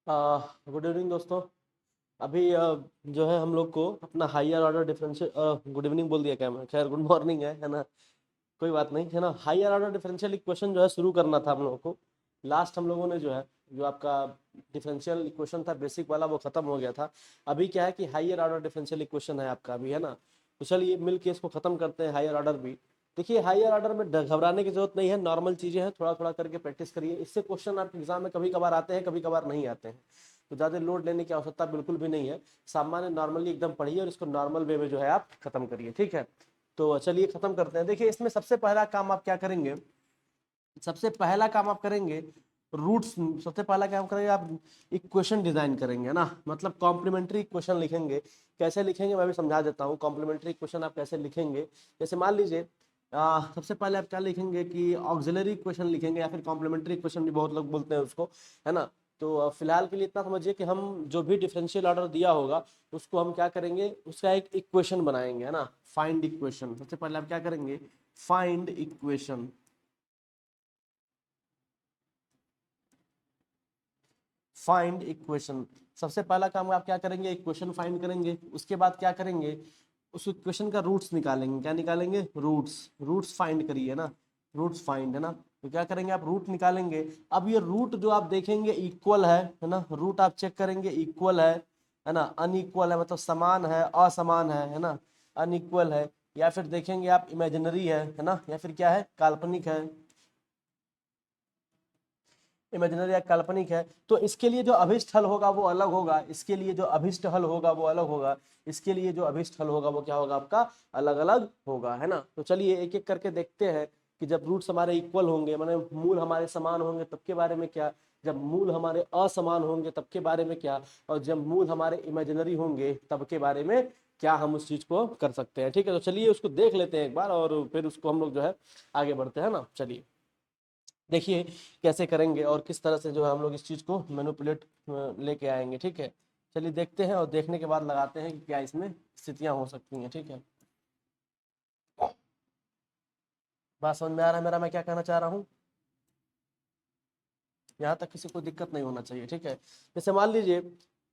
Good evening दोस्तों। अभी जो है हम लोग को अपना higher order differential good evening बोल दिया क्या मैं, खैर गुड मॉर्निंग है ना। कोई बात नहीं है ना। हायर ऑर्डर डिफरेंशियल इक्वेशन जो है शुरू करना था हम लोगों को। लास्ट हम लोगों ने जो है जो आपका डिफरेंशियल इक्वेशन था बेसिक वाला वो खत्म हो गया था। अभी क्या है कि हायर ऑर्डर डिफरेंशियल इक्वेशन है आपका अभी, है ना। तो चलिए मिल के इसको खत्म करते हैं हायर ऑर्डर भी। देखिए हायर ऑर्डर में घबराने की जरूरत नहीं है, नॉर्मल चीजें हैं, थोड़ा थोड़ा करके प्रैक्टिस करिए। इससे क्वेश्चन आपके एग्जाम में कभी कभार आते हैं, कभी कभार नहीं आते हैं। तो ज़्यादा लोड लेने की आवश्यकता बिल्कुल भी नहीं है। सामान्य नॉर्मली एकदम पढ़िए और इसको नॉर्मल वे में जो है आप खत्म करिए, ठीक है। तो चलिए खत्म करते हैं। देखिए इसमें सबसे पहला काम आप क्या करेंगे, सबसे पहला काम आप करेंगे रूट्स। सबसे पहला काम करेंगे आप इक्वेशन डिजाइन करेंगे, है ना। मतलब कॉम्प्लीमेंट्री इक्वेशन लिखेंगे। कैसे लिखेंगे मैं भी समझा देता हूँ। कॉम्प्लीमेंट्री इक्वेशन आप कैसे लिखेंगे, जैसे मान लीजिए सबसे पहले आप क्या लिखेंगे कि ऑक्सिलरी इक्वेशन लिखेंगे या फिर कॉम्प्लीमेंट्री इक्वेशन भी बहुत लोग बोलते हैं उसको, है ना। तो फिलहाल के लिए इतना समझिए कि हम जो भी डिफरेंशियल ऑर्डर दिया होगा उसको हम क्या करेंगे, उसका एक इक्वेशन बनाएंगे, है ना। फाइंड इक्वेशन, सबसे पहले आप क्या करेंगे, फाइंड इक्वेशन। फाइंड इक्वेशन, सबसे पहला काम आप क्या करेंगे, इक्वेशन फाइंड करेंगे। उसके बाद क्या करेंगे, उस इक्वेशन का रूट्स निकालेंगे। क्या निकालेंगे, रूट्स। रूट्स फाइंड करिए ना, रूट्स फाइंड, है ना। तो क्या करेंगे आप, रूट निकालेंगे। अब ये रूट जो आप देखेंगे इक्वल है ना। रूट आप चेक करेंगे इक्वल है ना। अनइक्वल है मतलब समान है, असमान है ना। अनइक्वल है, या फिर देखेंगे आप इमेजिनरी है ना, या फिर क्या है, काल्पनिक है। इमेजिनरी या काल्पनिक है तो इसके लिए जो अभिष्ट हल होगा वो अलग होगा, इसके लिए जो अभिष्ट हल होगा वो अलग होगा, इसके लिए जो अभिष्ट हल होगा वो क्या होगा आपका, अलग अलग होगा, है ना। तो चलिए एक एक करके देखते हैं कि जब रूट्स हमारे इक्वल होंगे, माने मूल हमारे समान होंगे तब के बारे में क्या, जब मूल हमारे असमान होंगे तब के बारे में क्या, और जब मूल हमारे इमेजिनरी होंगे तब के बारे में क्या हम उस चीज को कर सकते हैं। ठीक है, तो चलिए उसको देख लेते हैं एक बार और फिर उसको हम लोग जो है आगे बढ़ते हैं ना। चलिए देखिए कैसे करेंगे और किस तरह से जो है हम लोग इस चीज़ को मैनिपुलेट लेके आएंगे, ठीक है। चलिए देखते हैं और देखने के बाद लगाते हैं कि क्या इसमें स्थितियां हो सकती हैं, ठीक है। बात समझ में आ रहा है मेरा, मैं क्या कहना चाह रहा हूँ। यहाँ तक किसी को दिक्कत नहीं होना चाहिए, ठीक है। जैसे मान लीजिए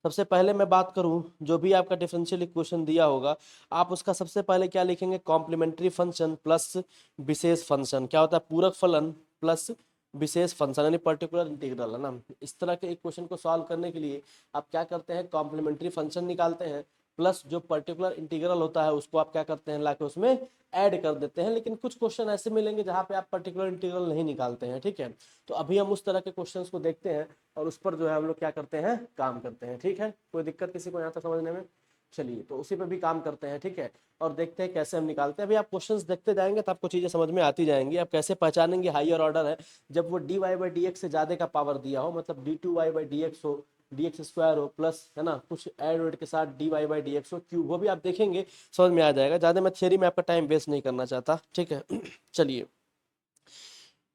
सबसे पहले मैं बात करूं, जो भी आपका डिफरेंशियल इक्वेशन दिया होगा आप उसका सबसे पहले क्या लिखेंगे, कॉम्प्लीमेंट्री फंक्शन प्लस विशेष फंक्शन। क्या होता है, पूरक फलन प्लस विशेष फंक्शन यानी पर्टिकुलर इंटीग्रल, है ना। इस तरह के इक्वेशन को सॉल्व करने के लिए आप क्या करते हैं, कॉम्प्लीमेंट्री फंक्शन निकालते हैं प्लस जो पर्टिकुलर इंटीग्रल होता है उसको आप क्या करते हैं, लाके उसमें ऐड कर देते हैं। लेकिन कुछ क्वेश्चन ऐसे मिलेंगे जहाँ पे आप पर्टिकुलर इंटीग्रल नहीं निकालते हैं, ठीक है। तो अभी हम उस तरह के क्वेश्चंस को देखते हैं और उस पर जो है हम लोग क्या करते हैं, काम करते हैं, ठीक है। कोई दिक्कत किसी को यहाँ तक समझने में, चलिए तो उसी पे भी काम करते हैं, ठीक है। और देखते हैं कैसे हम निकालते हैं। अभी आप क्वेश्चंस देखते जाएंगे तो आपको चीजें समझ में आती जाएंगी। आप कैसे पहचानेंगे हायर ऑर्डर है, जब वो D Y by D X से ज्यादा का पावर दिया हो, मतलब D two Y by D X हो, डी एक्स स्क्वायर हो प्लस, है ना, कुछ एड वेड के साथ D Y by D X हो क्यूब, वो भी आप देखेंगे समझ में आ जाएगा। ज्यादा मैं थियरी में आपका टाइम वेस्ट नहीं करना चाहता, ठीक है। चलिए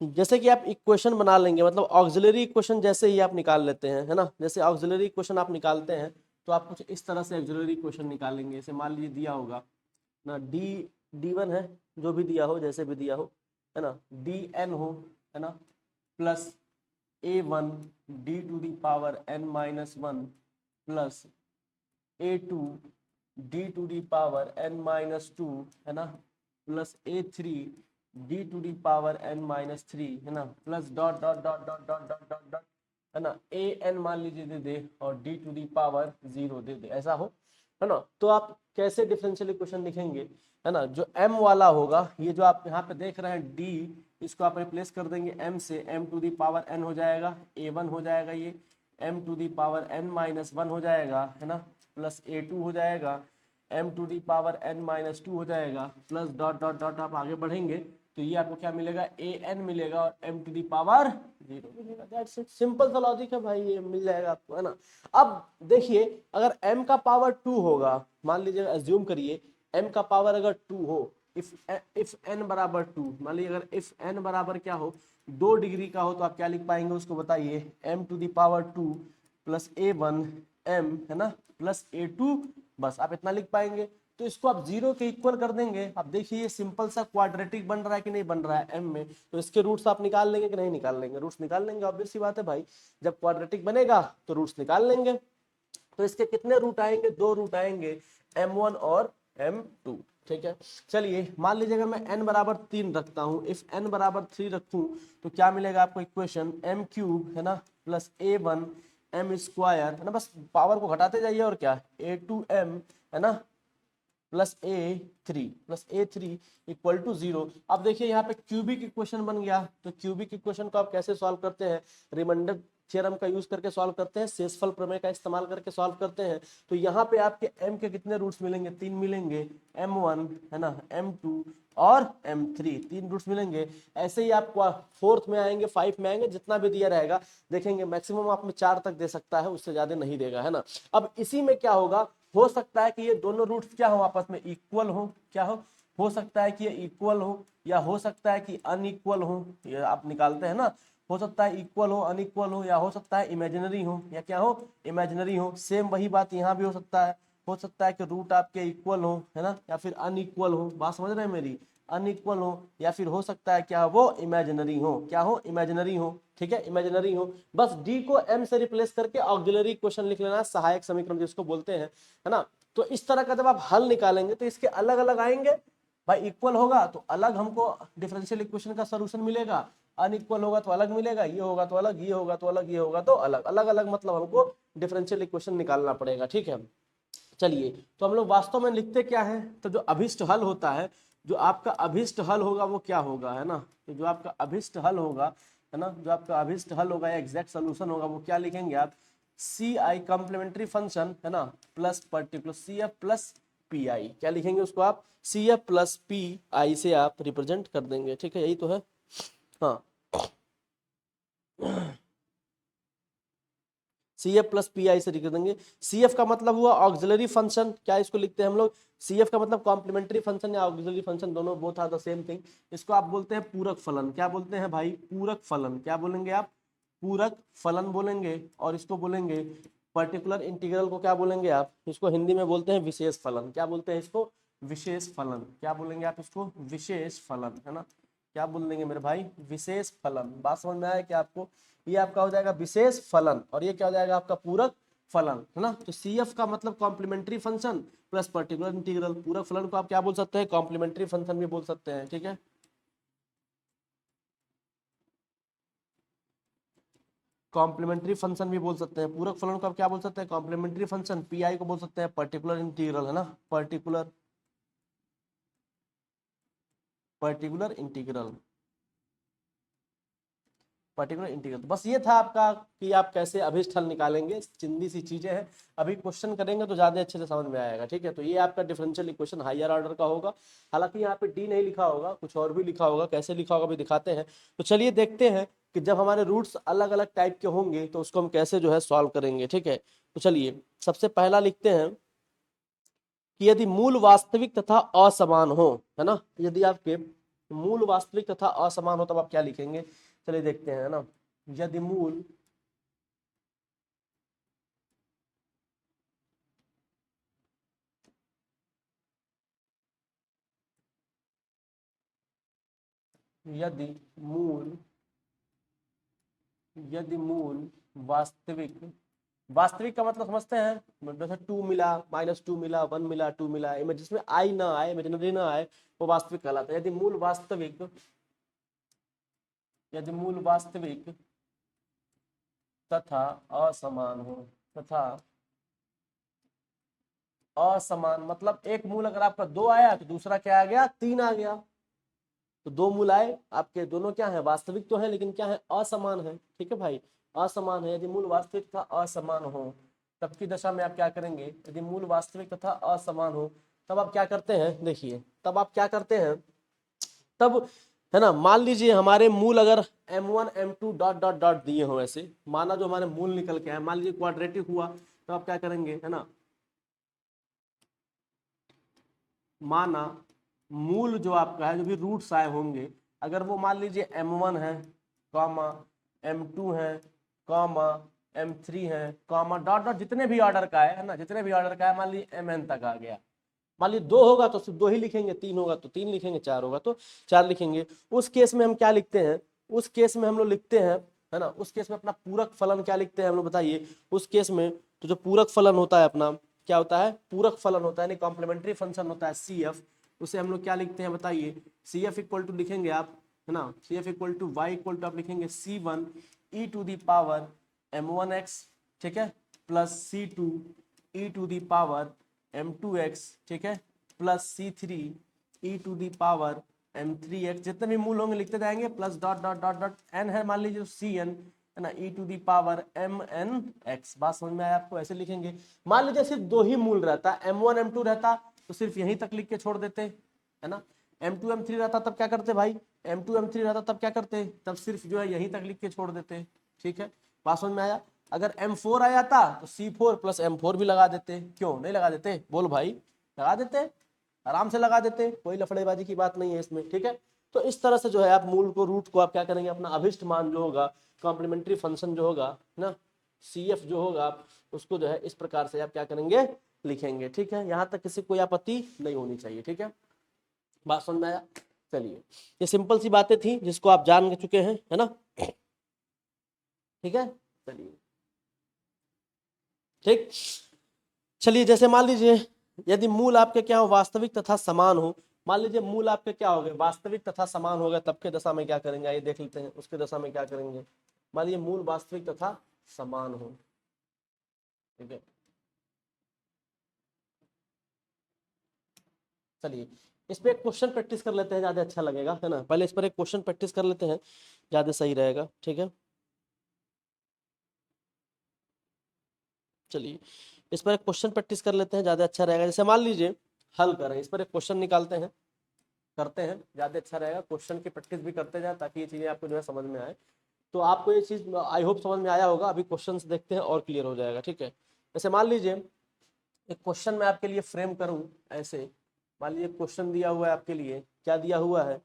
जैसे कि आप इक्वेशन बना लेंगे, मतलब ऑक्सिलरी इक्वेशन जैसे ही आप निकाल लेते हैं, है ना। जैसे ऑक्सिलरी इक्वेशन आप निकालते हैं तो आप कुछ इस तरह से ऑक्सिलरी इक्वेशन निकालेंगे। जैसे मान लीजिए दिया होगा ना, डी डी वन है, जो भी दिया हो जैसे भी दिया हो, है ना, डी एन हो, है ना, plus A one d to the power n minus one plus a two d to the power n minus two, है ना, plus A three d to the power n minus three, है ना, plus dot dot dot dot dot dot dot dot, है ना, a n मान लीजिए दे दे और d to the power zero दे दे, ऐसा हो, है ना। तो आप कैसे डिफरेंशियल इक्वेशन लिखेंगे, है ना। जो m वाला होगा, ये जो आप यहाँ पे देख रहे हैं d, इसको आप रिप्लेस कर देंगे m से, m to the power n हो जाएगा, a1 हो जाएगा, ये m to the power n minus one हो जाएगा, है ना, प्लस a2 हो जाएगा, m to the power n minus two हो जाएगा, प्लस डॉट डॉट डॉट आप आगे बढ़ेंगे तो ये आपको क्या मिलेगा, ए एन मिलेगा और m to the power zero मिलेगा। दैट्स इट, सिंपल सा लॉजिक है भाई, ये मिल जाएगा आपको, है ना। अब देखिए अगर m का पावर टू होगा, मान लीजिए अज्यूम करिए m का पावर अगर टू हो, इफ n बराबर टू, मान लीजिए अगर इफ n बराबर क्या हो, 2 डिग्री का हो, तो आप क्या लिख पाएंगे उसको बताइए, m to the power two plus A one M, है ना, प्लस ए टू, बस आप इतना लिख पाएंगे। तो इसको आप 0 के इक्वल कर देंगे। अब देखिए ये सिंपल सा क्वाड्रेटिक बन रहा है कि नहीं बन रहा है m में, तो इसके रूट्स आप निकाल लेंगे कि नहीं निकाल लेंगे? रूट्स निकाल लेंगे, ऑब्वियस सी बात है भाई, जब क्वाड्रेटिक बनेगा तो रूट्स निकाल लेंगे। तो इसके कितने रूट आएंगे? 2 रूट आएंगे, m1 और m2। ठीक है, चलिए मान लीजिए अगर मैं n बराबर 3 रखता हूं, इफ n बराबर 3 रखूं तो क्या मिलेगा आपको इक्वेशन? m क्यूब है ना प्लस a1 m स्क्वायर है ना, बस पावर को घटाते जाइए और क्या, a2m है ना plus A three equal to 0। अब देखिए यहाँ पे क्यूबिक इक्वेशन बन गया, तो क्यूबिक इक्वेशन को आप कैसे सॉल्व करते हैं? रिमाइंडर थ्योरम का यूज करके सॉल्व करते हैं, शेषफल प्रमेय का इस्तेमाल करके सॉल्व करते हैं। तो यहाँ पे आपके m के कितने रूट्स मिलेंगे? 3 मिलेंगे, m1 है ना, m2 और m3, 3 रूट्स मिलेंगे। ऐसे ही आप फोर्थ में आएंगे, 5 में आएंगे, जितना भी दिया रहेगा देखेंगे मैक्सिमम आप में 4 तक दे सकता है, उससे ज्यादा नहीं देगा, है ना। अब इसी में क्या होगा, हो सकता है कि ये दोनों रूट्स क्या हो, आपस में इक्वल हो, क्या हो सकता है कि ये इक्वल हो, या हो सकता है कि अनइक्वल हो, ये आप निकालते हैं ना, हो सकता है इक्वल हो, अनइक्वल हो, या हो सकता है इमेजिनरी हो, या क्या हो, इमेजिनरी हो। सेम वही बात यहाँ भी हो सकता है कि रूट आपके इक्वल हो, है ना, या फिर अनइक्वल हो, बात समझ रहे हैं मेरी, अनइक्वल हो, या फिर हो सकता है क्या वो इमेजिनरी हो, क्या हो, इमेजिनरी हो। ठीक है, इमेजिनरी हो, बस डी को एम से रिप्लेस करके ऑक्सिलरी इक्वेशन लिख लेना, सहायक समीकरण जिसको बोलते हैं, है ना। तो इस तरह का जब आप हल निकालेंगे तो इसके अलग अलग आएंगे भाई, इक्वल होगा तो अलग हमको डिफरेंशियल इक्वेशन का सॉल्यूशन मिलेगा, अनइक्वल होगा तो अलग मिलेगा, ये होगा तो अलग, ये होगा तो अलग, ये होगा तो अलग, अलग अलग मतलब हमको डिफरेंशियल इक्वेशन निकालना पड़ेगा। ठीक है, चलिए तो हम लोग वास्तव में लिखते क्या है, तो जो अभिष्ट हल होता है, जो आपका अभिष्ट हल होगा वो क्या होगा, है ना, तो जो आपका अभिष्ट हल होगा, है ना, जो आपका अभिष्ट हल होगा या एग्जैक्ट सोल्यूशन होगा वो क्या लिखेंगे आप, सी आई कॉम्प्लीमेंट्री फंक्शन है ना plus particular C F plus P I, क्या लिखेंगे उसको आप, C F plus P I से आप रिप्रेजेंट कर देंगे। ठीक है, यही तो है, हाँ C F plus P I से लिख देंगे। सी एफ का मतलब हुआ ऑक्सिलरी फंक्शन, क्या इसको लिखते हैं हम लोग, सी एफ का मतलब कॉम्प्लीमेंट्री फंक्शन या ऑक्सिलरी फंक्शन, दोनों both are the same thing. इसको आप बोलते हैं पूरक फलन, क्या बोलते हैं भाई, पूरक फलन, क्या बोलेंगे आप, पूरक फलन बोलेंगे। और इसको बोलेंगे पर्टिकुलर इंटीग्रल को क्या बोलेंगे आप, इसको हिंदी में बोलते हैं विशेष फलन, क्या बोलते हैं इसको, विशेष फलन, क्या बोलेंगे आप इसको, विशेष फलन, है ना, क्या बोल देंगे मेरे भाई, विशेष फलन। बात समझ में आया कि आपको, ये आपका हो जाएगा विशेष फलन और ये क्या हो जाएगा आपका पूरक फलन, है ना। तो सी एफ का मतलब complementary function plus particular integral, पूरक फलन को आप क्या बोल सकते हैं, कॉम्प्लीमेंट्री फंक्शन भी बोल सकते हैं। ठीक है, कॉम्प्लीमेंट्री फंक्शन भी बोल सकते हैं, पूरक फलन को आप क्या बोल सकते हैं, कॉम्प्लीमेंट्री फंक्शन, पी आई को बोल सकते हैं पर्टिकुलर इंटीग्रल, है ना, particular particular integral, particular integral. तो बस ये था आपका कि आप कैसे अभिष्ट हल निकालेंगे, चिंदी सी चीजें हैं, अभी क्वेश्चन करेंगे तो ज्यादा अच्छे से समझ में आएगा। ठीक है, तो ये आपका डिफरेंशियल इक्वेशन हायर ऑर्डर का होगा, हालांकि यहाँ पे डी नहीं लिखा होगा, कुछ और भी लिखा होगा, कैसे लिखा होगा भी दिखाते हैं। तो चलिए देखते हैं कि जब हमारे रूट्स अलग अलग टाइप के होंगे तो उसको हम कैसे जो है सॉल्व करेंगे। ठीक है, तो चलिए सबसे पहला लिखते हैं कि यदि मूल वास्तविक तथा असमान हो, है ना, यदि आपके मूल वास्तविक तथा असमान हो तब आप क्या लिखेंगे, चलिए देखते हैं, है ना, यदि मूल यदि मूल यदि मूल वास्तविक, वास्तविक का मतलब समझते हैं, जैसे 2 मिला, -2 मिला, 1 मिला, 2 मिला, जिसमें आई ना आए, इमेजिनरी ना आए, वो वास्तविक कहलाता है। यदि मूल वास्तविक तथा असमान हो, तथा असमान मतलब एक मूल अगर आपका 2 आया तो दूसरा क्या आ गया, 3 आ गया। तो 2 मूल आए आपके, दोनों क्या है, वास्तविक तो है लेकिन क्या है, असमान है। ठीक है भाई, असमान है। यदि मूल वास्तविक तथा असमान हो तब की दशा में आप क्या करेंगे, यदि मूल वास्तविक तथा असमान हो तब आप क्या करते हैं, देखिए तब आप क्या करते हैं, तब है ना, मान लीजिए हमारे मूल अगर m1 m2 dot dot dot दिए हो, ऐसे माना जो हमारे मूल निकल के आए, मान लीजिए क्वाड्रेटिक हुआ तो आप क्या करेंगे, है ना, माना मूल जो आपका है, जो भी रूट्स आए होंगे, अगर वो मान लीजिए m1 है, कॉमा m2 है, कॉमा m3 है, कॉमा डॉट डॉट जितने भी ऑर्डर का है ना, जितने भी ऑर्डर का है, मान लीजिए mn तक आ गया, मान लीजिए 2 होगा तो सिर्फ 2 ही लिखेंगे, 3 होगा तो 3 लिखेंगे, 4 होगा तो 4 लिखेंगे। उस केस में हम क्या लिखते हैं, उस केस में हम लोग लिखते हैं, है ना, उस केस में अपना पूरक फलन क्या लिखते हैं हम लोग बताइए। उस केस में तो जो पूरक फलन होता है अपना, क्या होता है, पूरक फलन होता है, यानी कॉम्प्लीमेंट्री फंक्शन होता है CF, उसे हम लोग क्या लिखते हैं बताइए। CF इक्वल टू लिखेंगे आप, है ना, CF equal to y equal to आप लिखेंगे C1 e to the power m1x, ठीक है, plus C2 e to the power m2x, ठीक है, plus C3 e to the power m3x, जितने भी मूल होंगे लिखते जाएंगे, plus dot dot dot dot n है मान लीजिए Cn, है ना, e to the power mnx। बात समझ में आया आपको, ऐसे लिखेंगे। मान लीजिए सिर्फ 2 ही मूल रहता, m1 m2 रहता तो सिर्फ यहीं तक लिख के छोड़ देते, है ना। m2 m3 रहता तब क्या करते भाई, m2 m3 रहता तब क्या करते, तब सिर्फ जो है यहीं तक लिख के छोड़ देते, ठीक है, बात समझ में आया। अगर m4 आ जाता तो C4 प्लस m4 भी लगा देते, क्यों नहीं लगा देते, बोल भाई, लगा देते, आराम से लगा देते, कोई लफड़ेबाजी की बात नहीं है इसमें, ठीक है। तो इस तरह से जो है आप मूल को, रूट को आप क्या करेंगे, अपना अभिष्ट मान जो होगा, कॉम्प्लीमेंट्री फंक्शन जो होगा ना, CF जो होगा, आप उसको जो है इस प्रकार से आप क्या करेंगे, लिखेंगे, ठीक है। यहाँ तक किसी कोई आपत्ति नहीं होनी चाहिए, ठीक है, बात समझ में आया। चलिए, ये सिंपल सी बातें थी जिसको आप जान चुके हैं, है ना, ठीक है। चलिए, ठीक, चलिए, जैसे मान लीजिए यदि मूल आपके क्या हो, वास्तविक तथा समान हो, मान लीजिए मूल आपके क्या हो गए, वास्तविक तथा समान हो गए, तब के दशा में क्या करेंगे, आइए देख लेते हैं उसके दशा में क्या करेंगे। मान लीजिए मूल वास्तविक तथा समान हो, ठीक है, चलिए इस पे एक क्वेश्चन प्रैक्टिस कर लेते हैं, ज्यादा अच्छा लगेगा, है ना, पहले इस पर एक क्वेश्चन प्रैक्टिस कर लेते हैं, ज्यादा सही रहेगा, ठीक है। चलिए इस पर एक क्वेश्चन प्रैक्टिस कर लेते हैं, ज्यादा अच्छा रहेगा। जैसे मान लीजिए हल करें, इस पर एक क्वेश्चन निकालते हैं, करते हैं, ज्यादा अच्छा रहेगा, क्वेश्चन की प्रैक्टिस भी करते जाए ताकि ये चीजें आपको जो है समझ में आए। तो आपको ये चीज आई होप समझ में आया होगा, अभी क्वेश्चन देखते हैं और क्लियर हो जाएगा, ठीक है। जैसे मान लीजिए एक क्वेश्चन मैं आपके लिए फ्रेम करूं ऐसे, मान लीजिए क्वेश्चन दिया हुआ है आपके लिए, क्या दिया हुआ है,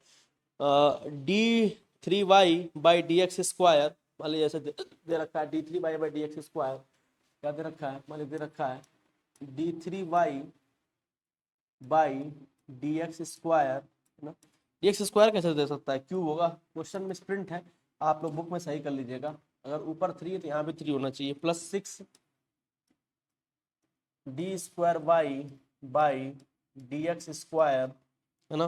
d3y/dx², मान लीजिए ऐसे दे रखा है d3y/dx², क्या दे रखा है, मान लीजिए दे रखा है d3y/dx², है ना, dx² कैसे दे सकता है, क्यूब होगा, क्वेश्चन में स्प्रिंट है, आप लोग बुक में सही कर लीजिएगा, अगर ऊपर 3 है तो यहाँ भी 3 होना चाहिए, प्लस 6 d²y/dx², है ना,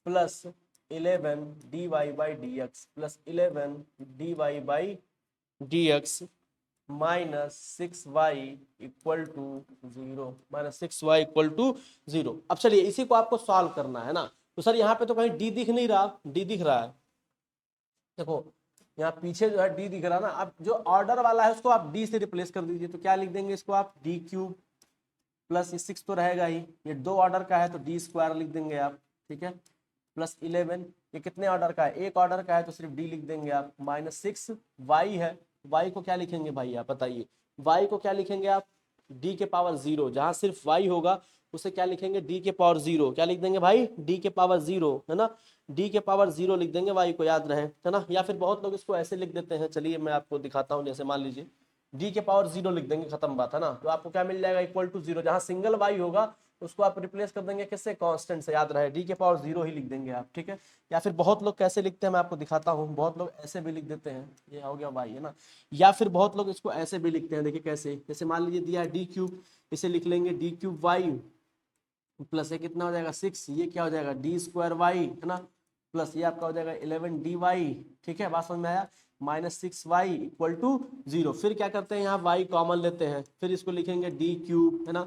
plus 11 dy/dx, plus 11 dy/dx minus 6y equal to 0, -6y = 0। अब चलिए इसी को आपको सॉल्व करना है ना, तो सर यहाँ पे तो कहीं d दिख नहीं रहा, d दिख रहा है, देखो यहाँ पीछे जो है d दिख रहा है ना, अब जो ऑर्डर वाला है उसको आप d से रिप्लेस कर दीजिए, तो क्या लिख देंगे इसको आप, d³ प्लस 6 तो रहेगा ही, ये 2 ऑर्डर का है तो d² लिख देंगे आप, ठीक है, प्लस 11, ये कितने ऑर्डर का है, 1 ऑर्डर का है तो सिर्फ d लिख देंगे आप, -6 y है, y को क्या लिखेंगे भाई आप बताइए, y को क्या लिखेंगे आप, d के पावर 0, जहां सिर्फ y होगा उसे क्या लिखेंगे, d के पावर 0, क्या लिख देंगे भाई, d के पावर 0, है ना, d के पावर 0 लिख देंगे, y को याद रहे, है ना, या फिर बहुत लोग इसको ऐसे लिख देते हैं, चलिए मैं आपको दिखाता हूँ, जैसे मान लीजिए d के पावर 0 लिख देंगे, खत्म बात, है ना, तो आपको क्या मिल जाएगा, इक्वल टू 0, जहां सिंगल y होगा उसको आप रिप्लेस कर देंगे किससे, कांस्टेंट से, याद रहे d के पावर 0 ही लिख देंगे आप, ठीक है। या फिर बहुत लोग कैसे लिखते हैं मैं आपको दिखाता हूँ, बहुत लोग ऐसे भी लिख देते हैं, ये हो गया y, है ना, या फिर बहुत लोग इसको ऐसे भी लिखते हैं, देखिए कैसे, जैसे मान लीजिए दिया है d³, इसे लिख लेंगे d³ y प्लस ये कितना हो जाएगा 6, ये क्या हो जाएगा d²y, है ना, प्लस ये आपका हो जाएगा 11 dy, ठीक है, बात समझ में आया, -6y इक्वल टू 0, फिर क्या करते हैं यहाँ y कॉमन लेते हैं, फिर इसको लिखेंगे d³, है ना,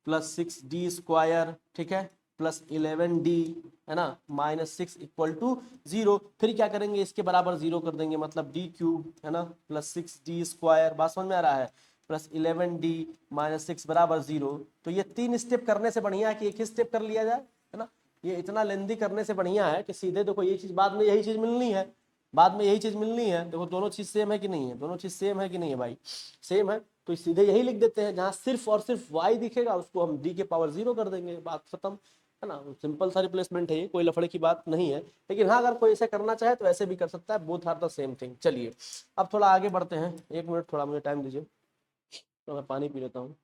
प्लस 6d², ठीक है, प्लस 11d, है ना, -6 इक्वल टू 0, फिर क्या करेंगे इसके बराबर 0 कर देंगे, मतलब d³, है ना, प्लस 6d², बात समझ में आ रहा है, प्लस 11d -6 बराबर 0। तो ये 3 स्टेप करने से बढ़िया है कि एक ही स्टेप कर लिया जाए, है ना, ये इतना लेंदी करने से बढ़िया है कि सीधे देखो ये चीज बाद में यही चीज मिलनी है, बाद में यही चीज मिलनी है, देखो दोनों चीज सेम है कि नहीं है, दोनों चीज सेम है कि नहीं है भाई, सेम है, तो सीधे यही लिख देते हैं, जहां सिर्फ और सिर्फ y दिखेगा उसको हम d के पावर 0 कर देंगे, बात खत्म, है ना, सिंपल सा रिप्लेसमेंट है ये, कोई लफड़े की बात नहीं है, लेकिन हाँ अगर कोई ऐसे करना चाहे तो ऐसे भी कर सकता है, both are the same thing. चलिए अब थोड़ा आगे बढ़ते हैं, 1 मिनट थोड़ा मुझे टाइम दीजिए, तो मैं पानी पी लेता हूँ।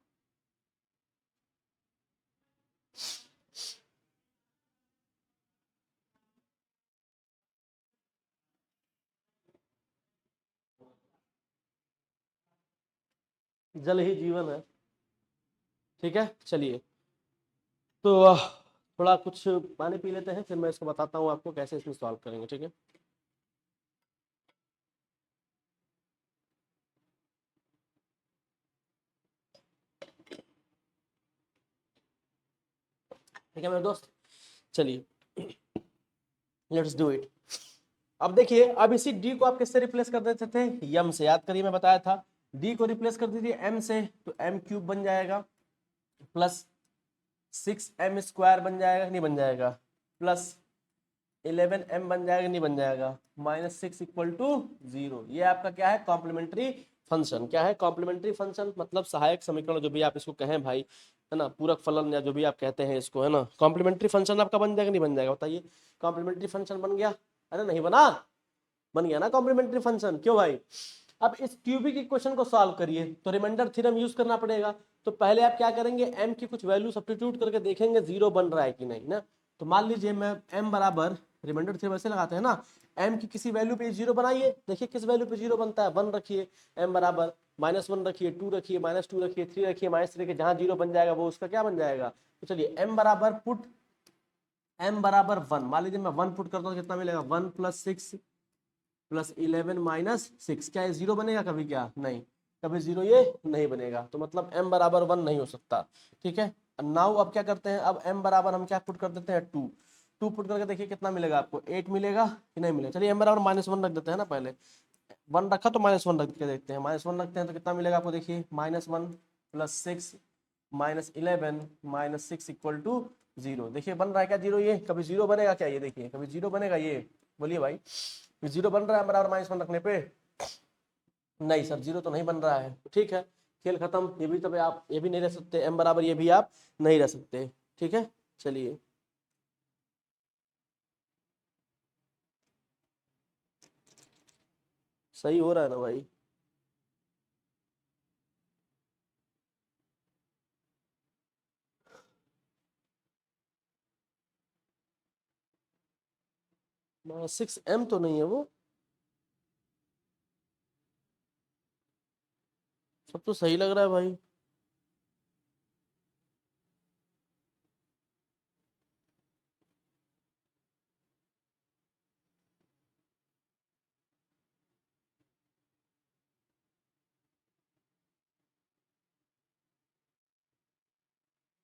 जल ही जीवन है। ठीक है, चलिए तो थोड़ा कुछ पानी पी लेते हैं, फिर मैं इसको बताता हूँ आपको कैसे इसमें सॉल्व करेंगे। ठीक है, ठीक है मेरे दोस्त, चलिए लेट्स डू इट। अब देखिए, अब इसी डी को आप किससे रिप्लेस कर देते थे, यम से। याद करिए, मैं बताया था डी को रिप्लेस कर दीजिए एम से, तो एम क्यूब बन जाएगा प्लस 6m² बन जाएगा, नहीं बन जाएगा, प्लस 11m बन जाएगा, नहीं बन जाएगा, -6 इक्वल टू 0। ये आपका क्या है, कॉम्प्लीमेंट्री फंक्शन। क्या है, कॉम्प्लीमेंट्री फंक्शन, मतलब सहायक समीकरण, जो भी आप इसको कहें भाई, है ना, पूरक फलन या जो भी आप कहते हैं इसको, है ना, कॉम्प्लीमेंट्री फंक्शन आपका बन जाएगा, नहीं बन जाएगा, बताइए। कॉम्प्लीमेंट्री फंक्शन बन गया, अरे नहीं बना, बन गया ना कॉम्प्लीमेंट्री फंक्शन, क्यों भाई। अब इस क्यूबिक इक्वेशन को सॉल्व करिए तो रिमाइंडर थ्योरम यूज करना पड़ेगा। तो पहले आप क्या करेंगे, m की कुछ वैल्यू सब्स्टिट्यूट करके देखेंगे जीरो बन रहा है कि नहीं ना। तो मान लीजिए मैं m बराबर, रिमाइंडर थ्योरम ऐसे लगाते हैं ना, m की किसी वैल्यू पे जीरो बनाइए, देखिए किस वैल्यू पे जीरो बनता है, 1 रखिए, m बराबर -1 रखिए, 2 रखिए, -2 रखिए, 3 रखिए, -3 रखिए, जहां जीरो बन जाएगा वो उसका क्या बन जाएगा। तो चलिए m बराबर पुट m बराबर 1, मान लीजिए मैं 1 पुट करता हूँ, कितना मिलेगा, 1 + 6 + 11 - 6, क्या ये जीरो बनेगा कभी, क्या नहीं, कभी जीरो ये नहीं बनेगा, तो मतलब m बराबर 1 नहीं हो सकता। ठीक है, नाउ अब क्या करते हैं, अब m बराबर हम क्या पुट कर देते हैं, 2। 2 पुट करके देखिए कितना मिलेगा आपको, 8 मिलेगा कि नहीं मिलेगा। चलिए m बराबर -1 रख देते हैं ना, पहले 1 रखा तो -1 रख के देखते हैं, -1 रखते हैं तो कितना मिलेगा आपको, देखिए -1 + 6 -11 - 6 इक्वल टू 0। देखिए बन रहा है क्या जीरो, ये कभी जीरो बनेगा क्या, ये देखिए कभी जीरो बनेगा ये, बोलिए भाई, जीरो बन रहा है बराबर -1 रखने पे, नहीं सर जीरो तो नहीं बन रहा है। ठीक है, खेल खत्म, ये भी, तब आप ये भी नहीं रह सकते, m बराबर ये भी आप नहीं रह सकते। ठीक है, चलिए सही हो रहा है ना भाई। -6m तो नहीं है वो, सब तो सही लग रहा है भाई।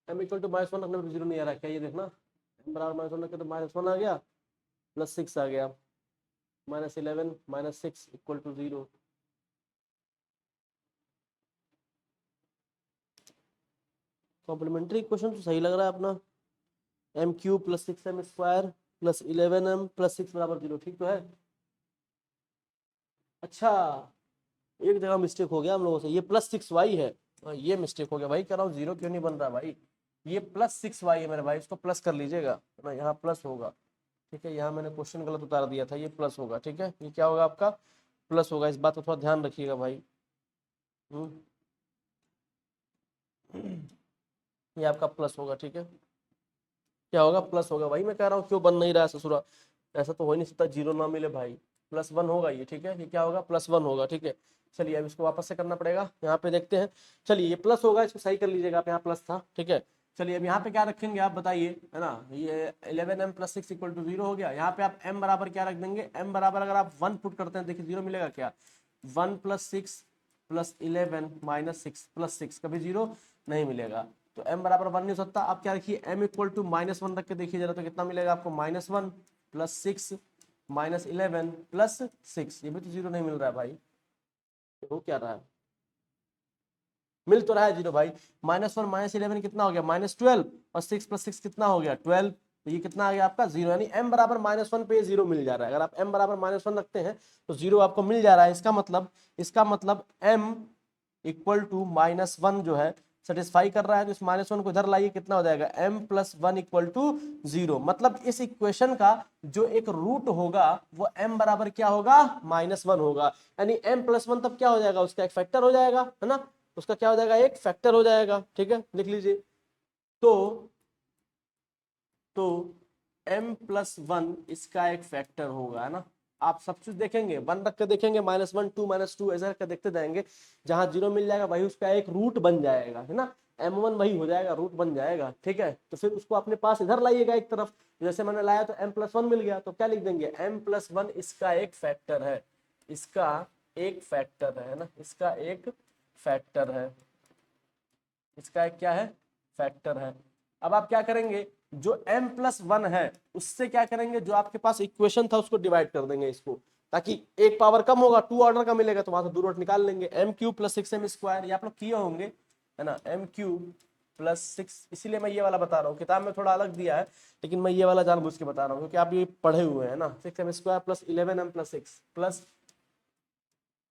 m इक्वल टू -1 रखने पे जीरो नहीं आ रहा, क्या ये देखना, m बराबर -1 रखे तो -1 आ गया, +6 आ गया, -11 - 6 इक्वल टू 0। कॉम्प्लीमेंट्री इक्वेशन तो सही लग रहा है अपना, m³ + 6m² + 11m + 6 बराबर 0, ठीक तो है। अच्छा, एक जगह मिस्टेक हो गया हम लोगों से, ये +6y है। ये मिस्टेक हो गया भाई, कह रहा हूँ जीरो क्यों नहीं बन रहा भाई, ये +6y है मेरे भाई, इसको प्लस कर लीजिएगा ना, यहाँ प्लस होगा। ठीक है, यहाँ मैंने क्वेश्चन गलत उतार दिया था, ये प्लस होगा। ठीक है, ये क्या होगा आपका, प्लस होगा, इस बात को थोड़ा ध्यान रखिएगा भाई। ये आपका प्लस होगा। ठीक है, क्या होगा, प्लस होगा भाई, मैं कह रहा हूँ क्यों बन नहीं रहा है ससुरा, ऐसा तो हो ही नहीं सकता जीरो ना मिले भाई, +1 होगा ये। ठीक है, ये क्या होगा, +1 होगा। ठीक है, चलिए अब इसको वापस से करना पड़ेगा, यहाँ पे देखते हैं। चलिए ये प्लस होगा, इसको सही कर लीजिएगा आप, यहाँ प्लस था। ठीक है, चलिए अब यहाँ पे क्या रखेंगे आप बताइए, है ना, ये 11m + 6 इक्वल टू 0 हो गया। यहाँ पे आप m बराबर क्या रख देंगे, m बराबर अगर आप 1 पुट करते हैं, देखिए जीरो मिलेगा क्या, 1 + 6 + 11 - 6 + 6, कभी जीरो नहीं मिलेगा, तो m बराबर 1 नहीं हो सकता। आप क्या रखिए, m इक्वल टू -1 रख के देखिए जरा, तो कितना मिलेगा आपको, -1 + 6 -11 + 6, ये भी तो जीरो नहीं मिल रहा है भाई, हो क्या रहा है, मिल तो रहा है जीरो भाई। -1 -11 कितना हो गया, -12, और 6 + 6 कितना हो गया, 12, तो ये कितना आ गया आपका जीरो, यानी m बराबर -1 पे जीरो मिल जा रहा है। अगर आप m बराबर -1 रखते हैं तो जीरो आपको मिल जा रहा है, इसका मतलब m इक्वल टू -1 जो है सेटिस्फाई कर रहा है, तो इस -1 को इधर लाइए, कितना हो जाएगा, m + 1 इक्वल टू 0। मतलब इस इक्वेशन का जो एक रूट होगा वो m बराबर क्या होगा, -1 होगा, यानी m + 1 तब क्या हो जाएगा, उसका एक फैक्टर हो जाएगा, है ना, उसका क्या हो जाएगा, एक फैक्टर हो जाएगा। ठीक है, लिख लीजिए, तो तो m + 1 इसका एक फैक्टर होगा, है ना। आप सब चीज देखेंगे, 1 रख के देखेंगे, -1 2 -2 ऐसा करके देखते जाएंगे, जहां 0 मिल जाएगा वही उसका एक रूट बन जाएगा, है ना, m1 वही हो जाएगा, रूट बन जाएगा, ठीक है। तो फिर उसको अपने पास इधर लाइएगा एक तरफ, जैसे मैंने लाया तो m+1 मिल गया, तो क्या लिख देंगे, m+1 इसका एक फैक्टर है, इसका एक फैक्टर है ना, इसका एक फैक्टर है, इसका एक क्या है, फैक्टर है। अब आप क्या करेंगे, जो m+1 है उससे क्या करेंगे, जो आपके पास इक्वेशन था उसको डिवाइड कर देंगे इसको, ताकि एक पावर कम होगा, 2 ऑर्डर का मिलेगा, तो वहां से 2 रूट निकाल लेंगे, m³ + 6m², ये आप लोग किए होंगे, है ना, m³ + 6, इसीलिए मैं ये वाला बता रहा हूँ, किताब में थोड़ा अलग दिया है, लेकिन मैं ये वाला जानबूझ के बता रहा हूँ क्योंकि आप ये पढ़े हुए हैं ना, 6m² + 11m+6 +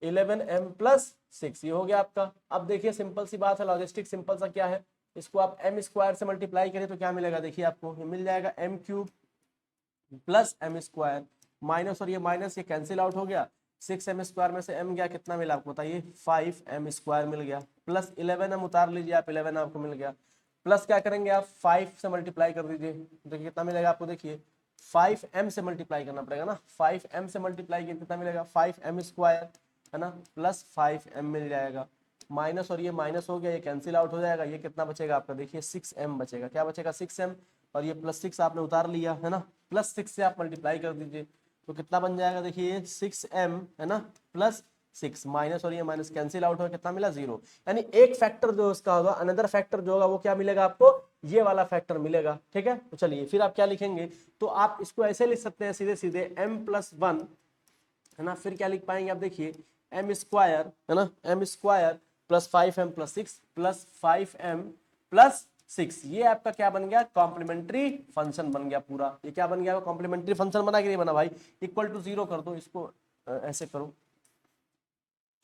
11m+6, ये हो गया आपका। अब देखिए सिंपल सी बात है, लॉजिस्टिक सिंपल सा क्या है, इसको आप m² से मल्टीप्लाई करें तो क्या मिलेगा, देखिए आपको ये मिल जाएगा m³ + m², माइनस और ये माइनस ये कैंसिल आउट हो गया, 6m² में से m गया, कितना मिला आपको बताइए, 5m² मिल गया, प्लस 11m उतार लीजिए आप, 11 आपको मिल गया, प्लस क्या करेंगे आप 5 से मल्टीप्लाई कर दीजिए, देखिए कितना मिलेगा आपको, देखिए 5m से मल्टीप्लाई करना पड़ेगा ना, 5m से मल्टीप्लाई किया कितना मिलेगा, 5m², है ना, प्लस 5m मिल जाएगा, माइनस और ये माइनस हो गया, ये कैंसिल आउट हो जाएगा, ये कितना बचेगा आपका, देखिए 6m बचेगा, क्या बचेगा 6m, और ये +6 आपने उतार लिया, है ना, +6 से आप मल्टीप्लाई कर दीजिए, तो कितना बन जाएगा, देखिए 6m, है ना, +6, माइनस और ये माइनस कैंसिल आउट हो, कितना मिला 0, यानी एक फैक्टर जो उसका होगा, अनदर फैक्टर जो होगा वो क्या मिलेगा आपको, ये वाला फैक्टर मिलेगा, ठीक है। तो चलिए फिर आप क्या लिखेंगे, तो आप इसको ऐसे लिख सकते हैं सीधे सीधे m+1, है ना, फिर क्या लिख पाएंगे आप, देखिए m², है ना, m² + 5m+6 + 5m+6, ये आपका क्या बन गया, कॉम्प्लीमेंट्री फंक्शन बन गया पूरा, ये क्या बन गया, कॉम्प्लीमेंट्री फंक्शन बना कि नहीं बना भाई, = 0 कर दो इसको, ऐसे करो,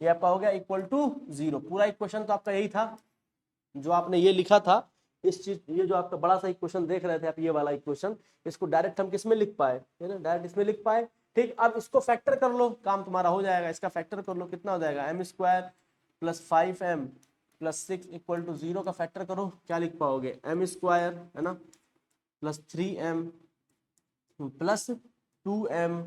ये आपका हो गया =0, पूरा इक्वेशन तो आपका यही था जो आपने ये लिखा था, इस चीज, ये जो आपका बड़ा सा इक्वेशन देख रहे थे आप, ये वाला इक्वेशन, इसको डायरेक्ट हम किसमें लिख पाए, है ना, डायरेक्ट इसमें लिख पाए, ठीक। अब इसको फैक्टर कर लो, काम तुम्हारा हो जाएगा, इसका फैक्टर कर लो, कितना हो जाएगा, m² + 5m+6 = 0 का फैक्टर करो, क्या लिख पाओगे, m², है ना, +3m + 2m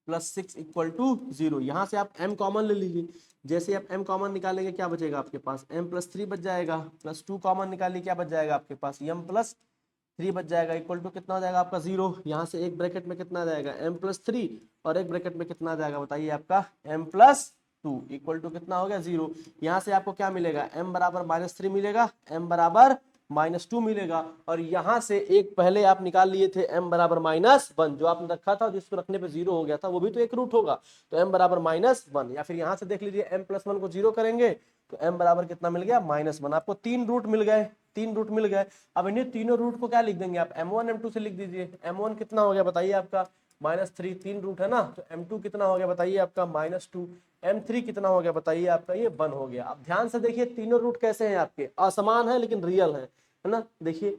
+ 6 = 0, यहाँ से आप m कॉमन ले लीजिए, जैसे आप m कॉमन निकालेंगे क्या बचेगा आपके पास, m+3 बच जाएगा, +2 कॉमन निकालिए, क्या बच जाएगा आपके पास, m+3 बच जाएगा, इक्वल टू कितना हो जाएगा आपका 0, यहाँ से एक ब्रैकेट में कितना आ जाएगा, m+3, और एक ब्रैकेट में कितना आ जाएगा बताइए आपका, m+2, इक्वल टू कितना हो गया 0, यहाँ से आपको क्या मिलेगा, m बराबर -3 मिलेगा, m बराबर -2 मिलेगा, और यहाँ से एक पहले आप निकाल लिए थे m बराबर -1, जो आपने रखा था जिसको रखने पे 0 हो गया था, वो भी तो एक रूट होगा, तो m बराबर -1, या फिर यहाँ से देख लीजिए m+1 को 0 करेंगे तो m बराबर कितना मिल गया, -1, आपको 3 रूट मिल गए, 3 रूट मिल गए। अब इन्हें तीनों रूट को क्या लिख देंगे आप, m1 m2 से लिख दीजिए, m1 कितना हो गया बताइए आपका, -3, 3 रूट है ना, तो m2 कितना हो गया बताइए आपका, -2, m3 कितना हो गया बताइए आपका, ये 1 हो गया। अब ध्यान से देखिए तीनों रूट कैसे हैं आपके, असमान है लेकिन रियल है ना, देखिए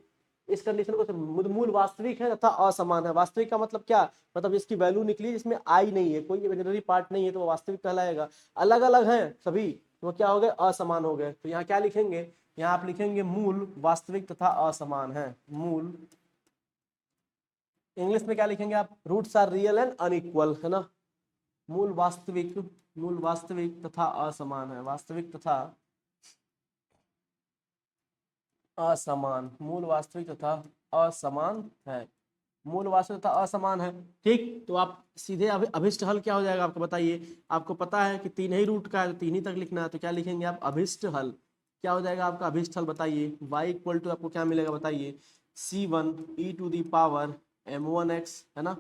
इस कंडीशन को मूल वास्तविक है तथा असमान है, वास्तविक का मतलब क्या, मतलब इसकी वैल्यू निकली जिसमें आई नहीं है, कोई इमेजिनरी पार्ट नहीं है, तो वो वास्तविक कहलाएगा, अलग अलग हैं सभी तो क्या हो गए, असमान हो गए, तो यहाँ क्या लिखेंगे, यहाँ आप लिखेंगे मूल वास्तविक तथा असमान है, मूल, इंग्लिश में क्या लिखेंगे आप, roots are real and unequal, है ना, मूल वास्तविक तथा असमान है, वास्तविक तथा असमान, मूल वास्तविक तथा असमान है, मूल वास्तविक तथा असमान है, ठीक। तो आप सीधे अभिष्ट हल क्या हो जाएगा आपको बताइए, आपको पता है कि 3 ही रूट का है तो 3 ही तक लिखना है, तो क्या लिखेंगे आप, अभिष्ट हल क्या हो जाएगा आपका, अभिष्ट हल बताइए, y = आपको क्या मिलेगा बताइए, c1 e⁻ m1x, है ना,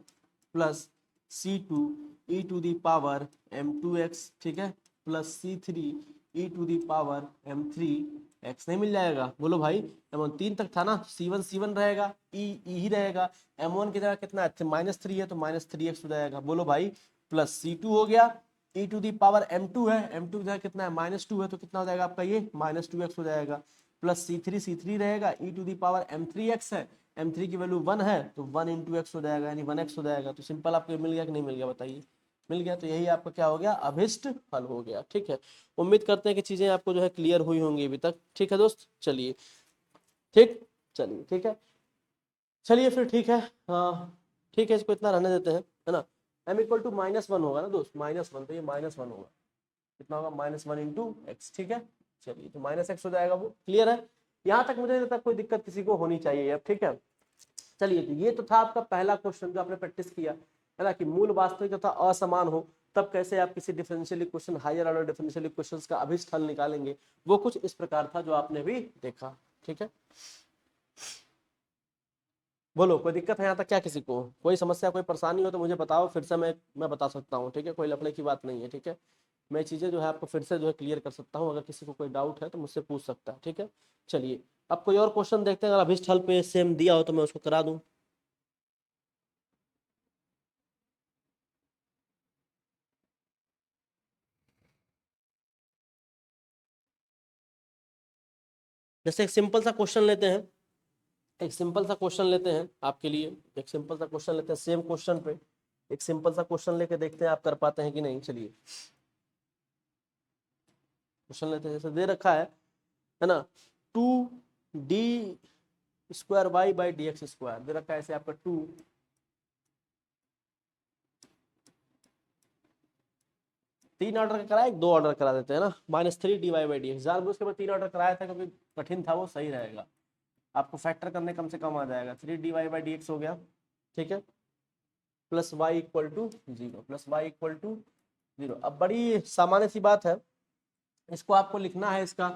प्लस c2 e⁻ m2x, ठीक है, प्लस c3 e⁻m3x, नहीं मिल जाएगा, बोलो भाई, m1 3 तक था ना, c1 रहेगा, ही रहेगा, m1 की जगह कितना है, -3 है तो -3x हो जाएगा, बोलो भाई, प्लस c2 हो गया, e⁻m2 है, m2 की जगह कितना है, -2 है, तो कितना हो जाएगा आपका ये -2x हो जाएगा, प्लस c3 रहेगा, e⁻m3x है, m3 की वैल्यू 1 है तो 1 × x हो जाएगा, यानी 1x हो जाएगा, तो सिंपल आपको मिल गया कि नहीं मिल गया बताइए, मिल गया, तो यही आपका क्या हो गया, अभिष्ट हल हो गया, ठीक है। उम्मीद करते हैं कि चीजें आपको जो है क्लियर हुई होंगी अभी तक, ठीक है दोस्त, चलिए, ठीक, चलिए ठीक है, चलिए फिर ठीक है, हाँ ठीक है, इसको इतना रहने देते हैं, है ना, m इक्वल टू -1 होगा ना दोस्त, -1, तो ये -1 होगा, कितना होगा -1 इंटू एक्स, ठीक है। चलिए तो -x हो जाएगा, वो क्लियर है। यहाँ तक मुझे लगता है कोई दिक्कत किसी को होनी चाहिए अब, ठीक है। चलिए तो ये तो था आपका पहला क्वेश्चन जो आपने प्रैक्टिस किया है ना, कि मूल वास्तविक तथा असमान हो तब कैसे आप किसी differential equation, higher order differential equations का अभिष्ट हल निकालेंगे, वो कुछ इस प्रकार था जो आपने भी देखा, ठीक है। बोलो कोई दिक्कत है यहाँ तक क्या, किसी को कोई समस्या कोई परेशानी हो तो मुझे बताओ, फिर से मैं बता सकता हूँ, ठीक है, कोई लफड़े की बात नहीं है, ठीक है। मैं चीज़ें जो है आपको फिर से जो है क्लियर कर सकता हूँ, अगर किसी को कोई डाउट है तो मुझसे पूछ सकता है, ठीक है। चलिए अब कोई और क्वेश्चन देखते हैं, अगर अभिष्ट हल पे सेम दिया हो तो मैं उसको करा दूँ। जैसे एक सिंपल सा क्वेश्चन लेते हैं, एक सिंपल सा क्वेश्चन लेते हैं आपके लिए, एक सिंपल सा क्वेश्चन लेते हैं, सेम क्वेश्चन पे एक सिंपल सा क्वेश्चन लेके देखते हैं आप कर पाते हैं कि नहीं। चलिए क्वेश्चन लेते हैं, जैसे दे रखा है ना, 2d² y/dx² दे रखा है, ऐसे आपका 2 3 ऑर्डर का कराया, 2 ऑर्डर करा देते हैं ना, -3dy/dx, जानबूझ के मैं 3 ऑर्डर कराया था क्योंकि कठिन था, वो सही रहेगा, आपको फैक्टर करने कम से कम आ जाएगा। 3dy/dx हो गया, ठीक है, plus Y equal to 0, plus Y equal to 0। अब बड़ी सामान्य सी बात है, इसको आपको लिखना है इसका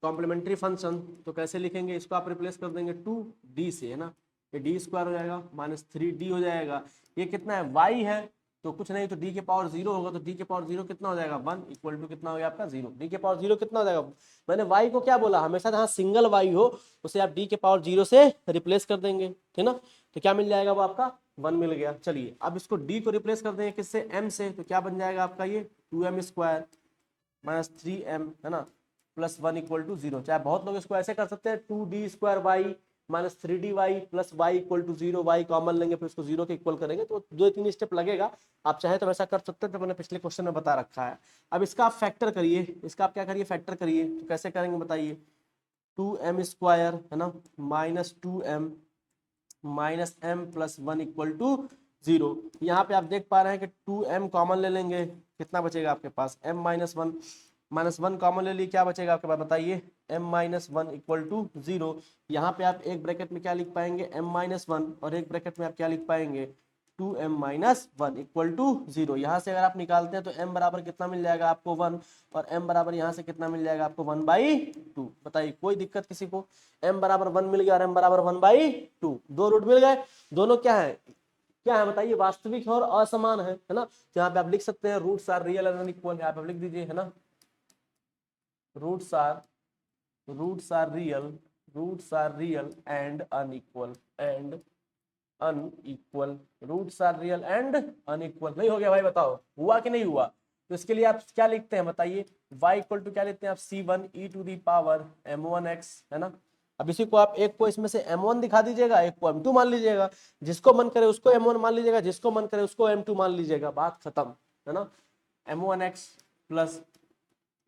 कॉम्प्लीमेंट्री फंक्शन, तो कैसे लिखेंगे इसको, आप रिप्लेस कर देंगे 2d से, है ना, ये d² हो जाएगा, -3d हो जाएगा, ये कितना है y है, तो कुछ नहीं तो d के पावर 0 होगा, तो d के पावर 0 कितना हो जाएगा 1 इक्वल टू कितना हो गया आपका 0, d के पावर 0 कितना हो जाएगा, मैंने y को क्या बोला, हमेशा जहाँ सिंगल y हो उसे आप d के पावर 0 से रिप्लेस कर देंगे, ठीक ना, तो क्या मिल जाएगा वो आपका 1 मिल गया। चलिए अब इसको d को रिप्लेस कर देंगे किससे, m से, तो क्या बन जाएगा आपका ये 2m² -3m, है ना, +1 इक्वल टू 0। चाहे बहुत लोग इसको ऐसे कर सकते हैं 2d² y -3dy plus y equal to 0, y common लेंगे फिर उसको 0 के इक्वल करेंगे, तो 2-3 स्टेप लगेगा, आप चाहे तो वैसा कर सकते हैं, तो मैंने पिछले क्वेश्चन में बता रखा है। अब इसका आप फैक्टर करिए, इसका आप क्या करिए फैक्टर करिए, तो कैसे करेंगे बताइए, 2m² है ना, -2m -m+1 इक्वल टू 0। यहाँ पे आप देख पा रहे हैं कि 2m कॉमन ले लेंगे, कितना बचेगा आपके पास m-1 कॉमन ले लिए, क्या बचेगा आपके पास बताइए, m-1 इक्वल टू 0। यहाँ पे आप एक ब्रैकेट में क्या लिख पाएंगे m-1, और एक ब्रैकेट में आप क्या लिख पाएंगे 2m-1 इक्वल टू 0। यहाँ से अगर आप निकालते हैं तो m बराबर कितना मिल जाएगा आपको 1, और m बराबर यहाँ से कितना मिल जाएगा आपको 1/2। बताइए कोई दिक्कत किसी को, m बराबर 1 मिल गया और m बराबर 1/2, दो रूट मिल गए, दोनों क्या है, क्या है बताइए, वास्तविक है और असमान है ना। तो यहाँ पे आप लिख सकते हैं roots are real and unequal, यहाँ पे लिख दीजिए, है ना, roots are real, roots are real and unequal, unequal, roots are real and unequal. नहीं हो गया भाई, बताओ हुआ कि नहीं हुआ। तो इसके लिए आप क्या लिखते हैं बताइए, y इक्वल टू क्या लिखते हैं आप c1e⁻m1x, है ना। अब इसी को आप एक को इसमें से m1 दिखा दीजिएगा, एक को m2 मान लीजिएगा, जिसको मन करे उसको m1 मान लीजिएगा, जिसको मन करे उसको m2 मान लीजिएगा, बात खत्म, है ना। m1x प्लस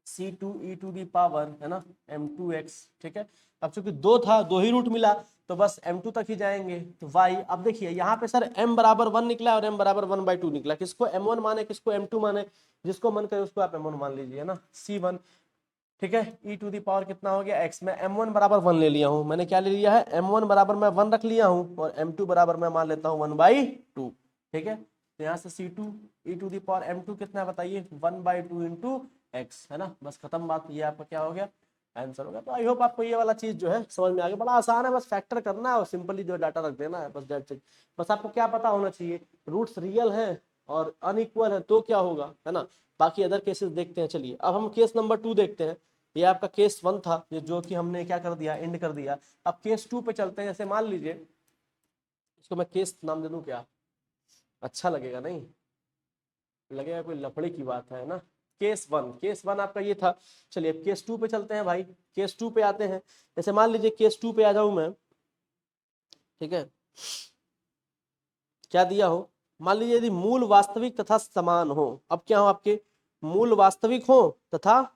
c2e⁻, है ना, m2x, ठीक है। अब चूंकि दो था, दो ही रूट मिला, तो बस m2 तक ही जाएंगे, तो y, अब देखिए यहाँ पे सर m बराबर 1 निकला और m बराबर 1/2 निकला, किसको m1 माने किसको m2 माने, जिसको मन करे उसको आप m1 मान लीजिए, है ना, c1, ठीक है, e⁻ कितना हो गया x, मैं m1 बराबर 1 ले लिया हूँ, मैंने क्या ले लिया है m1 बराबर मैं 1 रख लिया हूँ, और m2 बराबर मैं मान लेता हूँ 1/2, ठीक है। तो यहाँ से c2e⁻m2 कितना है बताइए 1/2 इंटू एक्स, है ना, बस खत्म बात, ये आपका क्या हो गया आंसर हो गया। तो आई होप आपको ये वाला चीज जो है समझ में आ गया, बड़ा आसान है, बस फैक्टर करना है और सिंपली जो डाटा रख देना है, बस दैट्स इट। बस आपको क्या पता होना चाहिए, रूट्स रियल है और अनइक्वल है तो क्या होगा, है ना। बाकी अदर केसेस देखते हैं। चलिए अब हम केस नंबर 2 देखते हैं, ये आपका केस 1 था, ये जो कि हमने क्या कर दिया एंड कर दिया। अब केस 2 पे चलते हैं, जैसे मान लीजिए इसको मैं केस नाम दे दूं, क्या अच्छा लगेगा, नहीं लगेगा कोई लफड़े की बात है ना। केस 1 आपका ये था। चलिए अब केस 2 पे चलते हैं भाई, केस 2 पे आते हैं, जैसे मान लीजिए केस 2 पे आ जाऊं मैं, ठीक है, क्या दिया हो, मान लीजिए यदि मूल वास्तविक तथा समान हो, अब क्या हो आपके मूल वास्तविक हो तथा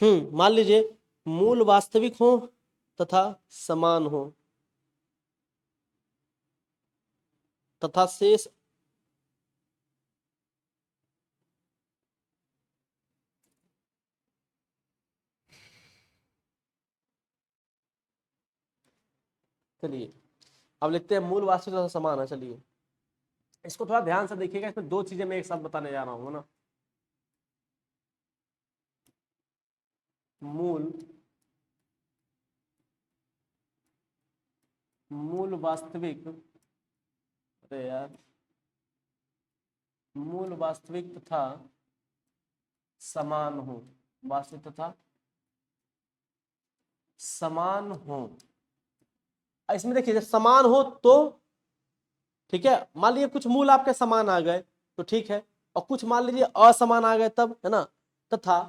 मान लीजिए मूल वास्तविक हो तथा समान हो तथा शेष चलिए अब लिखते हैं मूल वास्तविक तथा समान है। चलिए इसको थोड़ा ध्यान से देखिएगा, इसमें दो चीजें मैं एक साथ बताने जा रहा हूँ ना। मूल मूल वास्तविक, अरे यार, मूल वास्तविक तथा समान हो, वास्तविक तथा समान हो। इसमें देखिए जब समान हो तो ठीक है, मान लीजिए कुछ मूल आपके समान आ गए तो ठीक है, और कुछ मान लीजिए असमान आ गए तब, है ना। तथा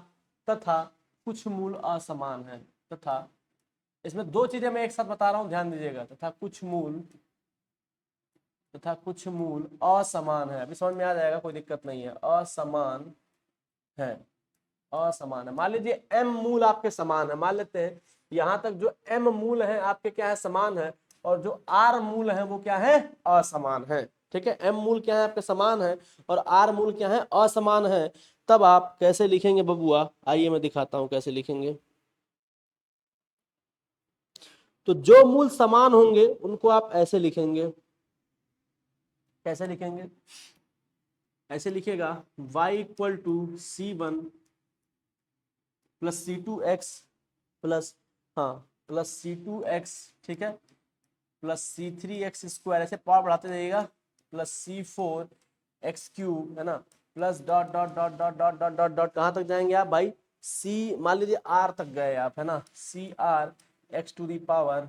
तथा कुछ मूल असमान है, तथा इसमें दो चीजें मैं एक साथ बता रहा हूं, ध्यान दीजिएगा। तथा कुछ मूल असमान है, अभी समझ में आ जाएगा, कोई दिक्कत नहीं है। असमान है, असमान है। मान लीजिए m मूल आपके समान है, मान लेते हैं यहां तक जो m मूल है आपके क्या है, समान है, और जो r मूल है वो क्या है, असमान है। ठीक है, m मूल क्या है आपके समान है और r मूल क्या है, असमान है। तब आप कैसे लिखेंगे बबुआ, आइए मैं दिखाता हूं कैसे लिखेंगे। तो जो मूल समान होंगे उनको आप ऐसे लिखेंगे, कैसे लिखेंगे, ऐसे लिखेगा y equal to c1 plus c2x plus, हाँ, प्लस c2x, ठीक है, प्लस c3x स्क्वायर, ऐसे पावर बढ़ाते जाइएगा, प्लस c4x क्यूब, है ना, plus dot dot dot dot dot dot dot dot, कहाँ तक जाएंगे आप भाई, c, मान लीजिए r तक गए आप, है ना, CR x⁻1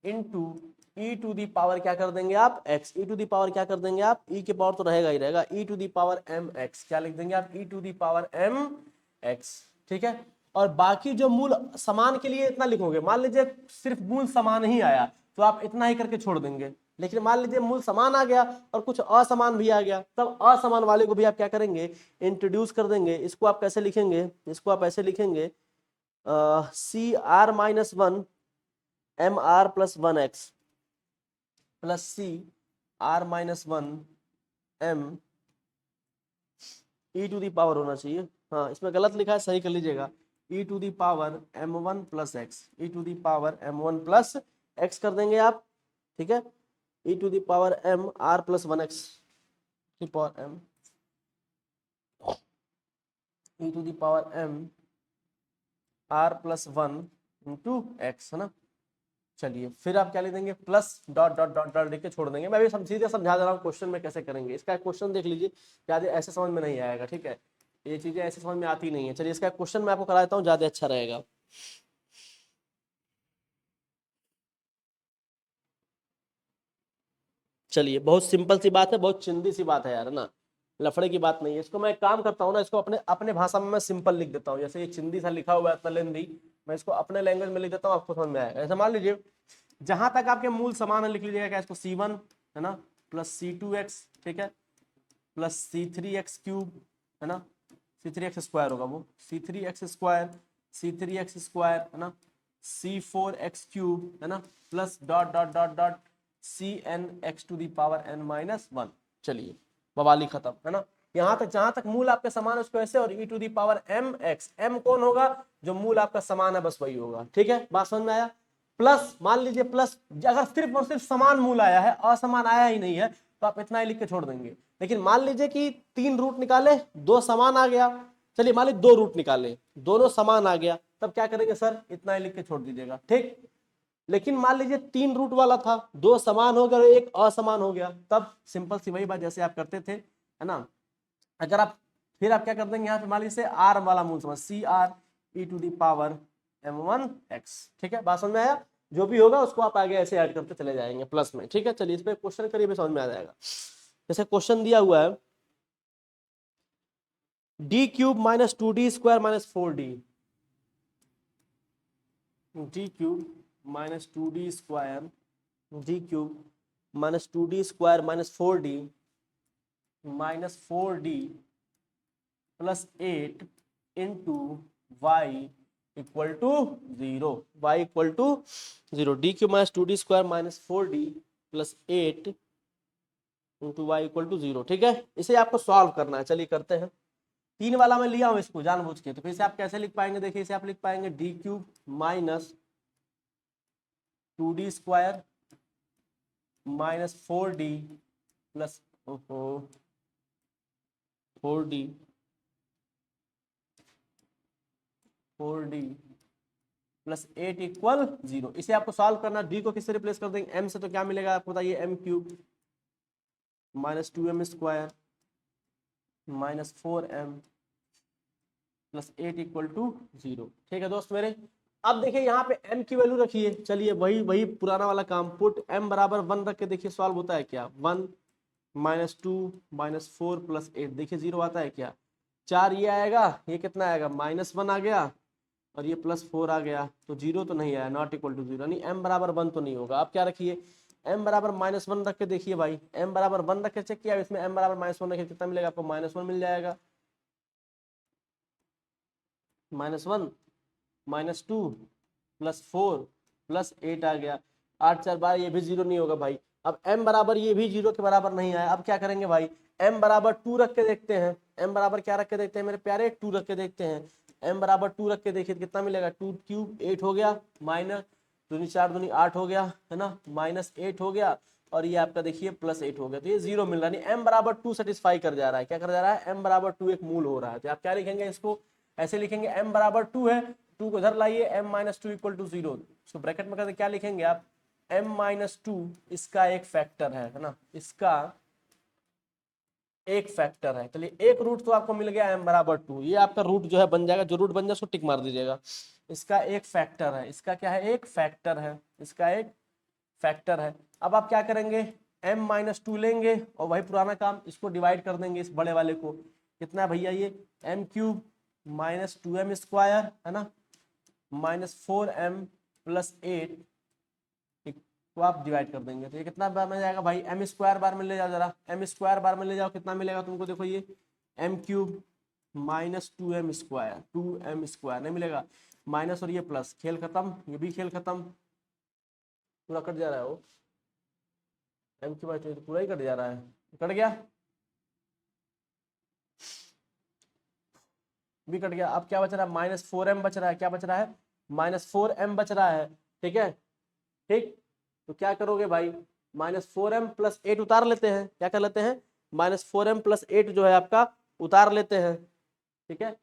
into E to the power क्या कर देंगे आप, x, E to the power क्या कर देंगे आप, e के पावर तो रहेगा ही रहेगा, ई टू दी पावर mx, क्या लिख देंगे आप, ई टू दी पावर mx। ठीक है, और बाकी जो मूल समान के लिए इतना लिखोगे, मान लीजिए सिर्फ मूल समान ही आया तो आप इतना ही करके छोड़ देंगे, लेकिन मान लीजिए मूल समान आ गया और कुछ असमान भी आ गया, तब असमान वाले को भी आप क्या करेंगे, इंट्रोड्यूस कर देंगे। इसको आप कैसे लिखेंगे, इसको आप ऐसे लिखेंगे CR-1 MR plus 1x plus CR-1 M E to the power होना चाहिए, हाँ इसमें गलत लिखा है, सही कर लीजिएगा, e to the power m1 plus x, e to the power m1 plus x कर देंगे आप। ठीक है, e to the power m r plus 1x की power m, E to the power m r plus 1 into x, है ना। चलिए फिर आप क्या लिख देंगे, plus dot dot dot dot लिख के छोड़ देंगे। मैं भी सीधे समझा दे रहा हूँ क्वेश्चन में कैसे करेंगे। इसका क्वेश्चन देख लीजिए, ज्यादा ऐसे समझ में नहीं आएगा, ठीक है, ये चीजें ऐसे समझ में आती नहीं है। चलिए इसका क्वेश्चन मैं आपको करा देता हूँ, ज्यादा अच्छा रहेगा। चलिए बहुत सिंपल सी बात है, बहुत चिंदी सी बात है यार, है ना, लफड़े की बात नहीं है। इसको मैं एक काम करता हूँ ना, इसको अपने अपने भाषा में मैं सिंपल लिख देता हूँ, जैसे ये चिंदी सा लिखा हुआ है इतना लेंदी, मैं इसको अपने लैंग्वेज में लिख देता हूँ, आपको समझ में आएगा। ऐसे मान लीजिए जहां तक आपके मूल समान है लिख लीजिएगा, क्या, इसको c1, है ना, प्लस c2x, ठीक है, प्लस c3x क्यूब, है ना, c3x स्क्वायर होगा वो, c3x स्क्वायर, है ना, c4x क्यूब, है ना, plus dot dot dot dot cn x to the power n-1। चलिए बवाली खत्म, है ना। यहां तक जहां तक मूल आपके समान है उसको ऐसे, और e to the power mx, m कौन होगा, जो मूल आपका समान है बस वही होगा। ठीक है, बात समझ में आया। प्लस मान लीजिए, प्लस अगर सिर्फ और सिर्फ समान मूल आया है, असमान आया ही नहीं है, तो आप इतना ही लिख के छोड़ देंगे। लेकिन मान लीजिए कि 3 रूट निकाले, 2 समान आ गया, चलिए मान लीजिए 2 रूट निकाले, दोनों समान आ गया, तब क्या करेंगे सर, इतना ही लिख के छोड़ दीजिएगा। ठीक, लेकिन मान लीजिए 3 रूट वाला था, 2 समान हो गया और 1 असमान हो गया, तब सिंपल सी वही बात जैसे आप करते थे, है ना। अगर आप फिर आप क्या कर देंगे, यहाँ पे मान लीजिए आर वाला मूल समझ, CR e⁻m1x। ठीक है, बात समझ में आया। जो भी होगा उसको आप आगे ऐसे ऐड करते चले जाएंगे प्लस में। ठीक है, चलिए इस पे क्वेश्चन करिए, समझ में आ जाएगा। जैसे क्वेश्चन दिया हुआ है d³ - 2d² - 4d, d³ - 2d² - 4d 4d plus 8 into Y equal to 0, Y equal to 0, D cube minus 2d square minus 4d plus 8 into Y equal to 0। ठीक है, इसे आपको सॉल्व करना है, चलिए करते हैं। 3 वाला मैं लिया हूं इसको जानबूझ के, तो फिर से आप कैसे लिख पाएंगे, देखिए इसे आप लिख पाएंगे D cube minus 2d square minus 4d plus 4d plus 8 equal 0। इसे आपको सॉल्व करना, डी को किससे रिप्लेस कर देंगे, m से, तो क्या मिलेगा आपको बताइए, m cube minus 2m square minus 4m plus 8 equal to 0। ठीक है दोस्त मेरे, अब देखिए यहाँ पे m की वैल्यू रखिए, चलिए वही वही पुराना वाला काम, पुट m बराबर 1 रख के देखिए सॉल्व होता है क्या, 1 माइनस 2 माइनस 4 प्लस 8, देखिए 0 आता है क्या, 4 ये आएगा, ये कितना आएगा -1 आ गया, और ये प्लस 4 आ गया, तो 0 तो नहीं आया, नॉट इक्वल टू 0, यानी m बराबर 1 तो नहीं होगा। अब क्या रखिए, m बराबर -1 रख के देखिए भाई, m बराबर 1 रख के चेक किया, इसमें m बराबर -1 रखे कितना मिलेगा आपको, -1 मिल जाएगा, -1 -2 प्लस 4 प्लस 8 आ गया, 8 4 12, ये भी 0 नहीं होगा भाई। अब m बराबर ये भी 0 के बराबर नहीं आया, अब क्या करेंगे भाई, m बराबर 2 रख के देखते हैं, m बराबर क्या रख के देखते हैं मेरे प्यारे, 2 रख के देखते हैं, m बराबर 2 रख के देखिए कितना मिलेगा, 2 क्यूब 8 हो गया, माइनस 2 4 2 8 हो गया, है ना, -8 हो गया, और ये आपका देखिए प्लस 8 हो गया, तो ये 0 मिल रहा है, m बराबर 2 सेटिस्फाई कर जा रहा है, क्या कर जा रहा है, m बराबर 2 एक मूल हो रहा है। तो आप क्या लिखेंगे इसको, ऐसे लिखेंगे, m बराबर 2 है, 2 को इधर लाइए, m माइनस 2 इक्वल टू 0, इसको ब्रैकेट में करके क्या लिखेंगे आप, m माइनस 2 इसका एक फैक्टर है ना, इसका एक फैक्टर है। चलिए एक रूट तो आपको मिल गया m बराबर 2, ये आपका रूट जो है बन जाएगा, जो रूट बन जाए उसको टिक मार दीजिएगा, इसका एक फैक्टर है, इसका क्या है, एक फैक्टर है, इसका एक फैक्टर है। अब आप क्या करेंगे, m माइनस 2 लेंगे और वही पुराना काम, इसको डिवाइड कर देंगे इस बड़े वाले को, कितना भैया ये m cube minus 2m square, है ना, माइनस 4m प्लस 8 को आप डिवाइड कर देंगे, तो ये कितना बार में जाएगा भाई, m स्क्वायर बार में ले जाओ जरा, m स्क्वायर बार में ले जाओ, कितना मिलेगा तुमको, देखो ये m cube minus 2m square, 2m square नहीं मिलेगा, माइनस और ये प्लस, खेल खत्म, ये भी खेल खत्म, पूरा कट जा रहा है वो, m क्यूब तो पूरा ही कट जा रहा है, कट गया, भी कट गया। अब क्या बच रहा है, -4m बच रहा है, क्या बच रहा है, -4m बच रहा है, ठीक है, ठीक, तो क्या करोगे भाई, -4m प्लस 8 उतार लेते हैं, क्या कर लेते हैं, -4m प्लस 8 जो है आपका उतार लेते हैं, ठीक है,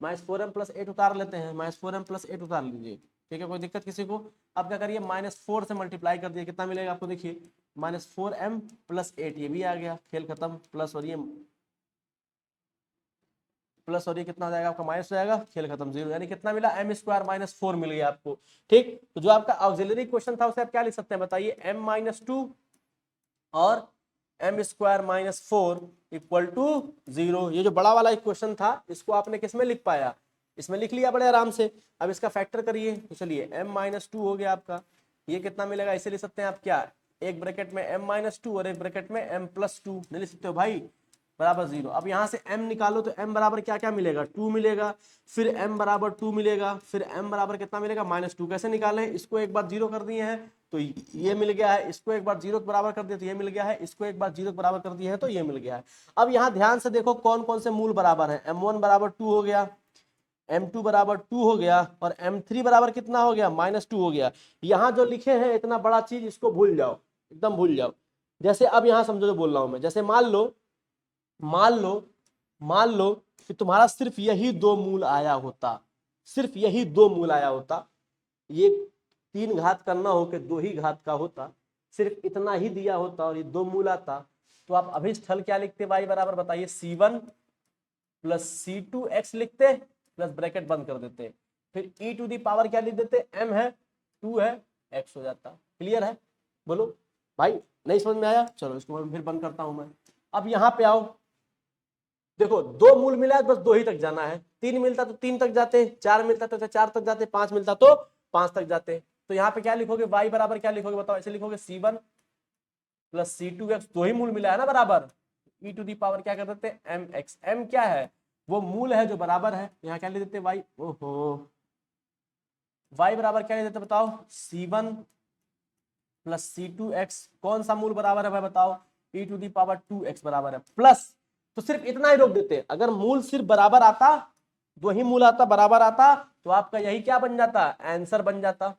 -4m प्लस 8 उतार लेते हैं, -4m प्लस 8 उतार लीजिए, ठीक है, कोई दिक्कत किसी को। अब क्या करिए, -4 से मल्टीप्लाई कर दिए, कितना मिलेगा आपको, देखिए -4m प्लस 8, ये भी आ गया, खेल खत्म, प्लस और ये प्लस, और ये कितना हो जाएगा आपका, माइनस हो जाएगा, खेल खत्म, 0, यानी कितना मिला, m स्क्वायर माइनस 4 मिल गया आपको। ठीक, तो जो आपका ऑक्सिलरी क्वेश्चन था उसे आप क्या लिख सकते हैं बताइए, m माइनस 2 और m square minus 4 equal to 0। ये जो बड़ा वाला क्वेश्चन था इसको आपने किस में लिख पाया, इसमें लिख लिया बड़े आराम से। अब इसका फैक्टर करिए, तो चलिए m माइनस 2 हो गया आपका, ये कितना मिलेगा, इसे लिख सकते हैं आप क्या, एक ब्रैकेट में m माइनस 2 और एक ब्रैकेट में m प्लस 2, नहीं लिख सकते हो भाई, बराबर 0। अब यहाँ से m निकालो तो m बराबर क्या क्या मिलेगा, 2 मिलेगा, फिर m बराबर 2 मिलेगा, फिर m बराबर कितना मिलेगा, -2। कैसे निकाले हैं, इसको एक बार 0 कर दिए हैं तो ये मिल गया है, इसको एक बार 0 के बराबर कर दिया तो ये मिल गया है, इसको एक बार 0 के बराबर कर दिए हैं तो ये मिल गया है। अब यहाँ ध्यान से देखो कौन कौन से मूल बराबर है, m1 बराबर 2 हो गया, m2 बराबर 2 हो गया, और m3 बराबर कितना हो गया, -2 हो गया। यहाँ जो लिखे हैं इतना बड़ा चीज इसको भूल जाओ, एकदम भूल जाओ। जैसे अब यहाँ समझो जो बोल रहा हूं मैं, जैसे मान लो कि तुम्हारा सिर्फ यही 2 मूल आया होता, सिर्फ यही 2 मूल आया होता, ये 3 घात करना हो कि 2 ही घात का होता, सिर्फ इतना ही दिया होता और ये 2 मूल आता, तो आप अभिष्ठल क्या लिखते भाई, बराबर बताइए c1 प्लस c2x लिखते, प्लस ब्रैकेट बंद कर देते, फिर e टू दी पावर क्या लिख देते, m है 2 है x हो जाता। क्लियर है, बोलो भाई, नहीं समझ में आया, चलो इसको मैं फिर बंद करता हूं मैं। अब यहाँ पे आओ, देखो 2 मूल मिला है, बस 2 ही तक जाना है, 3 मिलता तो 3 तक जाते, 4 मिलता तो 4 तक जाते, 5 मिलता तो 5 तक जाते। तो यहाँ पे क्या लिखोगे, y बराबर क्या लिखोगे बताओ, ऐसे लिखोगे c1 प्लस c2x, 2 ही मूल मिला है ना बराबर, e टू दी पावर क्या कर देते हैं mx, m क्या है वो मूल है जो बराबर है, यहाँ क्या ले देते y, ओहो y बराबर क्या ले देते बताओ, c1 प्लस c2x, कौन सा मूल बराबर है भाई बताओ, e⁻2x बराबर है, प्लस, तो सिर्फ इतना ही रोक देते, अगर मूल सिर्फ बराबर आता, दो ही मूल आता बराबर आता तो आपका यही क्या बन जाता, आंसर बन जाता।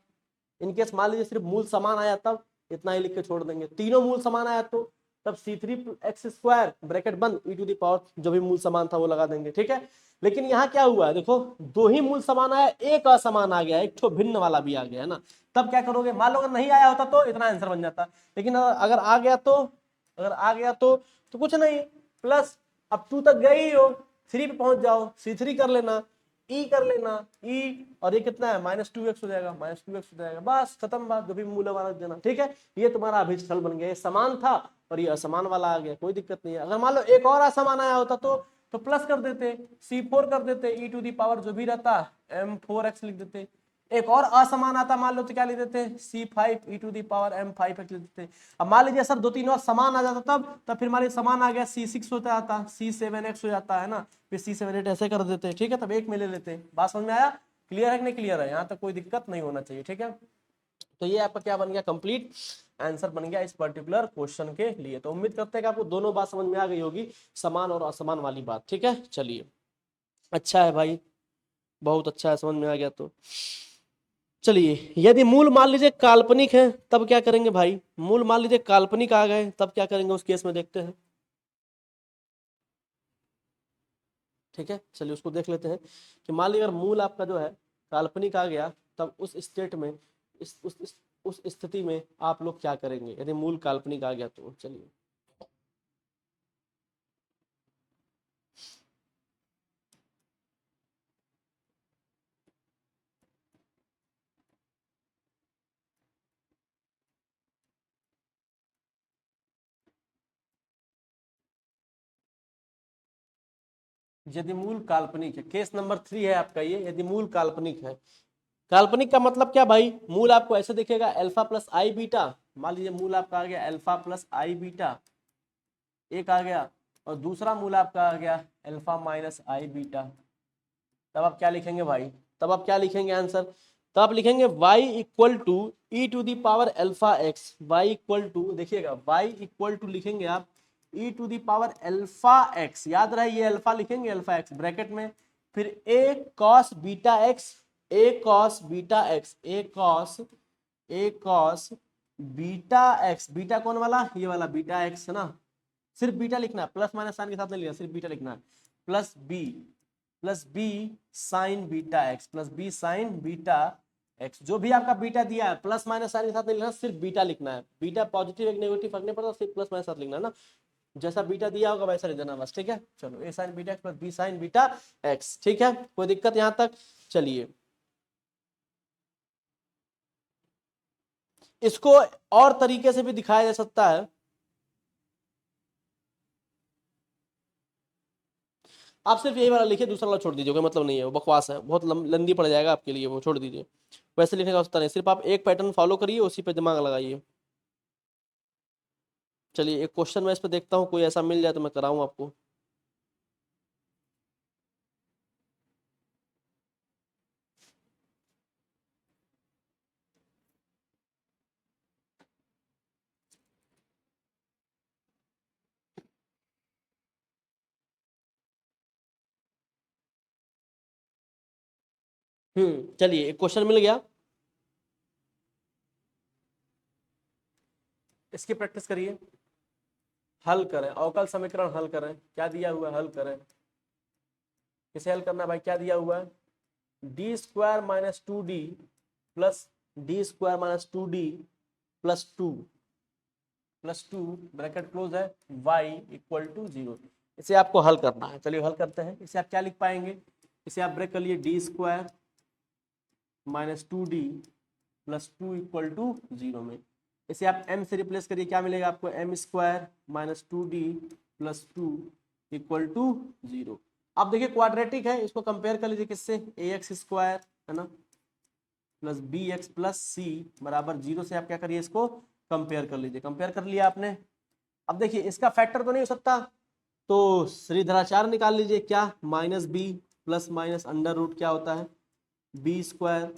इनकेस मान लीजिए सिर्फ मूल समान आया तब इतना ही लिख के छोड़ देंगे, तीनों मूल समान आया तो तब c3x² ब्रैकेट बंद e⁻, जो भी मूल समान था वो लगा देंगे, ठीक है। लेकिन यहाँ क्या हुआ है देखो, दो ही मूल समान आया, एक असमान आ गया, एक ठो भिन्न वाला भी आ गया है ना, तब क्या करोगे, मान लो अगर नहीं आया होता तो इतना आंसर बन जाता, लेकिन अगर आ गया तो, अगर आ गया तो कुछ नहीं, प्लस, अब 2 तक गए ही हो, 3 पे पहुंच जाओ, c3 कर लेना, ई कर लेना, ई, और ये कितना है -2x हो जाएगा, -2x हो जाएगा, बस खत्म बात, जो भी मूल वाला देना, ठीक है। ये तुम्हारा अभिष्ठल बन गया, ये समान था और ये असमान वाला आ गया, कोई दिक्कत नहीं है। अगर मान लो एक और असमान आया होता तो प्लस कर देते, c4 कर देते, e⁻ जो भी रहता m4x लिख देते, एक और असमान आता मान लो तो क्या लिख देते, c5 e⁻m5x लिख देते। अब मान लीजिए सर 2 3 और समान आ जाता तब फिर मान लीजिए समान आ गया c6 होता आता, c7x हो जाता है ना, फिर c7 ऐसे कर देते, ठीक है, तब एक में ले लेते। बात समझ में आया, क्लियर है कि नहीं क्लियर है, यहाँ तक कोई दिक्कत नहीं होना चाहिए, ठीक है। तो ये आपका क्या बन गया, कंप्लीट आंसर बन गया इस पर्टिकुलर क्वेश्चन के लिए। तो उम्मीद करते हैं कि आपको दोनों बात समझ में आ गई होगी, समान और असमान वाली बात, ठीक है। चलिए, अच्छा है भाई, बहुत अच्छा है, समझ में आ गया। तो चलिए, यदि मूल मान लीजिए काल्पनिक है तब क्या करेंगे भाई, मूल मान लीजिए काल्पनिक आ गए तब क्या करेंगे, उस केस में देखते हैं, ठीक है। चलिए उसको देख लेते हैं कि मान लीजिए अगर मूल आपका जो है काल्पनिक आ गया तब उस स्टेट में, उस स्थिति में आप लोग क्या करेंगे, यदि मूल काल्पनिक आ गया तो। चलिए, यदि मूल काल्पनिक है, केस नंबर 3 है आपका ये, यदि मूल काल्पनिक है। काल्पनिक का मतलब क्या भाई, मूल आपको ऐसे दिखेगा अल्फा प्लस आई बीटा, मान लीजिए मूल आपका आ गया अल्फा प्लस आई बीटा, एक आ गया, और दूसरा मूल आपका आ गया अल्फा माइनस आई बीटा, तब आप क्या लिखेंगे भाई, तब आप क्या लिखेंगे आंसर, तब आप लिखेंगे y equal to e⁻α x, y equal to, देखिएगा y इक्वल टू लिखेंगे आप e⁻α x, याद रहे ये अल्फा लिखेंगे, अल्फा x ब्रैकेट में, फिर a cos beta x, a cos beta x, a cos beta x, beta कौन वाला, ये वाला बीटा x है ना, सिर्फ बीटा लिखना है, प्लस माइनस साइन के साथ नहीं लिखना, सिर्फ बीटा लिखना है, plus B sine beta x, plus B sine beta X, जो भी आपका बीटा दिया है प्लस माइनस साइन के साथ नहीं लिखना, सिर्फ बीटा लिखना है, बीटा पॉजिटिव एक नेगेटिव फर्क नहीं पड़ता, सिर्फ प्लस माइनस साथ लिखना है ना, जैसा बीटा दिया होगा वैसा लिख देना बस, ठीक है। चलो, a sine beta x plus B sine beta x, ठीक है, कोई दिक्कत यहाँ तक। चलिए, इसको और तरीके से भी दिखाया जा सकता है, आप सिर्फ यही वाला लिखिए, दूसरा वाला छोड़ दीजिए, कोई मतलब नहीं है, वो बकवास है, बहुत लंबी पड़ जाएगा आपके लिए, वो छोड़ दीजिए, वैसे लिखने का आवश्यकता नहीं, सिर्फ आप एक पैटर्न फॉलो करिए, उसी पे दिमाग लगाइए। चलिए, एक क्वेश्चन मैं इस पे देखता हूँ, कोई ऐसा मिल जाए तो मैं कराऊँ आपको। चलिए, एक क्वेश्चन मिल गया, इसकी प्रैक्टिस करिए, हल करें, अवकल समीकरण हल करें, क्या दिया हुआ है हल करें, किसे हल करना है भाई, क्या दिया हुआ है, d² minus 2d plus d² - 2d plus 2 bracket close है, y इक्वल टू 0, इसे आपको हल करना है। चलिए हल करते हैं, इसे आप क्या लिख पाएंगे, इसे आप ब्रेक कर लिए, d² minus 2d plus 2 equal to 0 में, इसे आप m से रिप्लेस करिए, क्या मिलेगा आपको, m² minus 2d plus 2 equal to 0। अब देखिए क्वाड्रेटिक है, इसको कंपेयर कर लीजिए किससे, ax² है ना, प्लस बी एक्स प्लस सी बराबर 0 से आप क्या करिए, इसको कंपेयर कर लीजिए, कंपेयर कर लिया आपने। अब देखिए इसका फैक्टर तो नहीं हो सकता, तो श्रीधराचार्य निकाल लीजिए, क्या minus B plus minus under root क्या होता है, B square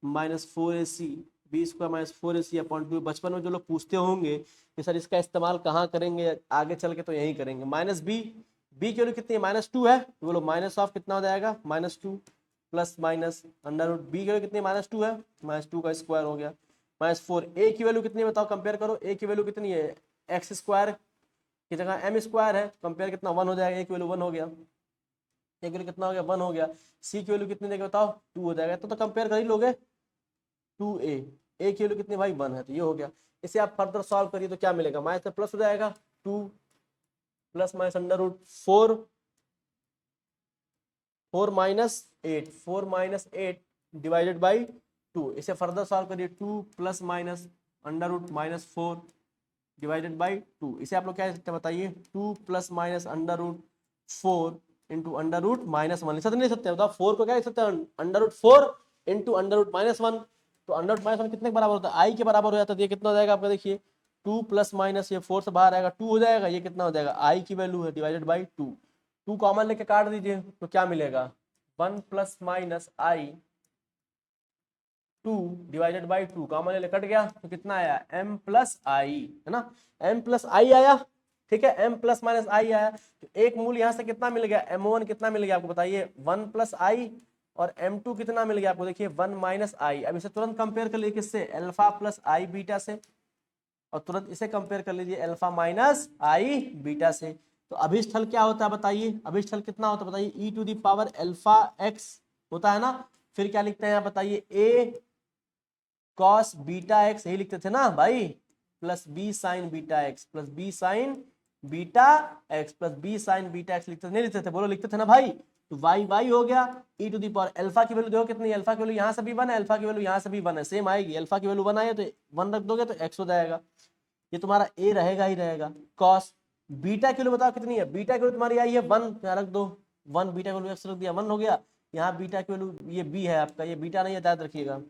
minus 4ac, B square minus 4ac upon 2। बचपन में जो लोग पूछते होंगे कि सर इसका इस्तेमाल कहाँ करेंगे आगे चल के, तो यही करेंगे। माइनस बी, बी की वैल्यू कितनी है, -2 है, तो बोलो माइनस ऑफ कितना हो जाएगा, -2 plus minus under root, B की वैल्यू कितनी है, -2 है, -2 का स्क्वायर हो गया, -4। ए की वैल्यू कितनी है बताओ, कंपेयर करो, ए की वैल्यू कितनी है, एक्स स्क्वायर की जगह एम स्क्वायर है, कंपेयर कितना 1 हो जाएगा, ए की वैल्यू 1 हो गया, ए की वैल्यू कितना हो गया, 1 हो गया। सी की वैल्यू कितनी देगा बताओ, 2 हो जाएगा, तो कंपेयर कर ही लोगे, 2a, ए की वैल्यू कितनी भाई 1 है, तो ये हो गया। इसे आप फर्दर सॉल्व करिए तो क्या मिलेगा, माइनस में प्लस हो जाएगा, 2 plus minus under root 4, 4 minus 8, 4 minus 8 divided by 2। इसे फर्दर सॉल्व करिए, 2 plus minus under root -4 divided by 2। इसे आप लोग क्या लिख सकते हैं बताइए, 2 plus minus under root 4 into under root -1 लिख सकते नहीं लिख सकते, बताओ 4 को क्या लिख सकते हैं, under root 4 into under root -1। तो अंडर रूट -1 कितने के बराबर होता है, आई के बराबर हो जाता है, तो ये कितना हो जाएगा आपका, देखिए 2 प्लस माइनस ये 4 से बाहर आएगा, 2 हो जाएगा, ये कितना हो जाएगा, आई की वैल्यू है डिवाइडेड बाई 2। 2 कॉमन लेके काट दीजिए तो क्या मिलेगा, 1 plus minus I 2 divided by 2, common ले कट गया तो कितना आया, m प्लस आई, है ना, m प्लस आई आया, ठीक है, m प्लस माइनस आई आया, तो एक मूल यहाँ से कितना मिल गया, m1 कितना मिल गया आपको बताइए, 1 प्लस आई, और m2 कितना मिल गया आपको, देखिए 1 माइनस आई। अब इसे तुरंत कंपेयर कर लीजिए किससे, अल्फा प्लस आई बीटा से, और तुरंत इसे कंपेयर कर लीजिए अल्फा माइनस आई बीटा से। तो अभिस्थल क्या होता है बताइए, अभिस्थल कितना होता है बताइए, e to the power alpha x होता है ना, फिर क्या लिखते हैं आप बताइए, a कॉस बीटा एक्स, यही लिखते थे ना भाई, plus B sine beta x, plus B sine beta x, plus B sine beta x लिखते थे, नहीं लिखते थे, बोलो लिखते थे ना भाई। तो वाई वाई हो गया, ई टू दी पावर अल्फा की वैल्यू देखो कितनी है, अल्फा की वैल्यू यहाँ से भी 1 है, अल्फा की वैल्यू यहाँ से भी 1 है, सेम आएगी, अल्फा की वैल्यू 1 आई है तो 1 रख दोगे तो एक्स हो जाएगा, ये तुम्हारा ए रहेगा ही रहेगा। कॉस बीटा की वैल्यू बताओ कितनी है, बीटा की वैल्यू तुम्हारी आई है 1, यहाँ रख दो 1, बीटा की वैल्यू एक्स रख दिया, 1 हो गया। यहाँ बीटा की वैल्यू ये बी है आपका, ये बीटा नहीं है, याद रखिएगा,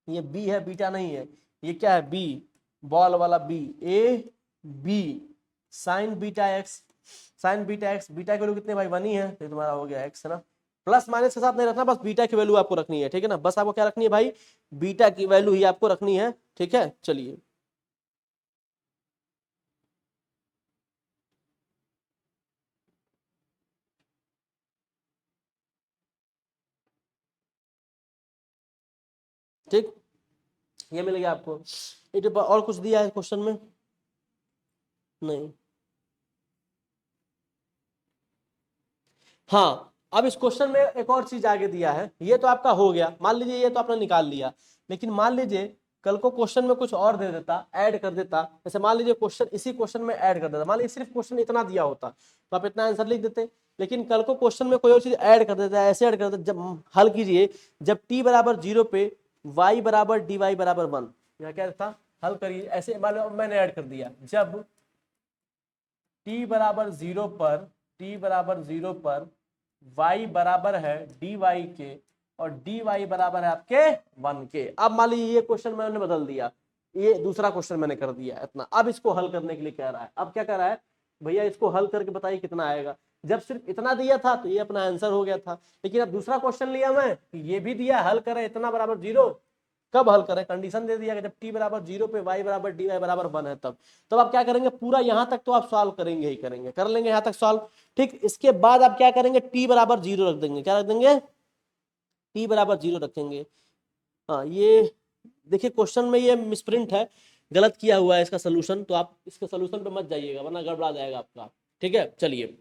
ये बी है, बीटा नहीं है, ये क्या है, बी, बॉल वाला B, A B sine beta x, sine beta x, beta की वैल्यू कितने भाई 1 ही है, तो तुम्हारा हो गया एक्स, है ना। प्लस माइनस के साथ नहीं रखना, बस बीटा की वैल्यू आपको रखनी है, ठीक है ना, बस आपको क्या रखनी है भाई, बीटा की वैल्यू ही आपको रखनी है, ठीक है। चलिए ठीक, ये मिल गया आपको। और कुछ दिया है क्वेश्चन में, नहीं। हाँ, अब इस क्वेश्चन में एक और चीज आगे दिया है, ये तो आपका हो गया, मान लीजिए ये तो आपने निकाल लिया, लेकिन मान लीजिए कल को क्वेश्चन में कुछ और दे देता, ऐड कर देता, जैसे मान लीजिए क्वेश्चन इसी क्वेश्चन में ऐड कर देता, मान लीजिए सिर्फ क्वेश्चन इतना दिया होता तो आप इतना आंसर लिख देते, लेकिन कल को क्वेश्चन में कोई और चीज ऐड कर देता है, ऐसे ऐड कर देता, जब हल कीजिए, जब t बराबर 0 पे y बराबर dy बराबर 1, यहाँ क्या था, हल करिए ऐसे, मान लो मैंने ऐड कर दिया, जब t बराबर 0 पर, t बराबर 0 पर y बराबर है dy के, और dy बराबर है आपके 1 के। अब मान लीजिए ये क्वेश्चन मैंने बदल दिया, ये दूसरा क्वेश्चन मैंने कर दिया इतना, अब इसको हल करने के लिए कह रहा है, अब क्या कर रहा है भैया, इसको हल करके बताइए कितना आएगा। जब सिर्फ इतना दिया था तो ये अपना आंसर हो गया था, लेकिन अब दूसरा क्वेश्चन लिया मैं, ये भी दिया हल करें इतना बराबर 0, कब हल करें, कंडीशन दे दिया कि जब t बराबर 0 पे y बराबर dy बराबर 1 है, तब आप क्या करेंगे, पूरा यहां तक तो आप सॉल्व करेंगे ही करेंगे, कर लेंगे यहां तक सॉल्व, ठीक। इसके बाद आप क्या करेंगे, t बराबर 0 रख देंगे, क्या रख देंगे, t बराबर 0 रखेंगे। हाँ, ये देखिए क्वेश्चन में ये मिसप्रिंट है, गलत किया हुआ है इसका सोल्यूशन, तो आप इसके सोल्यूशन पे मत जाइएगा वरना गड़बड़ा जाएगा आपका, ठीक है। चलिए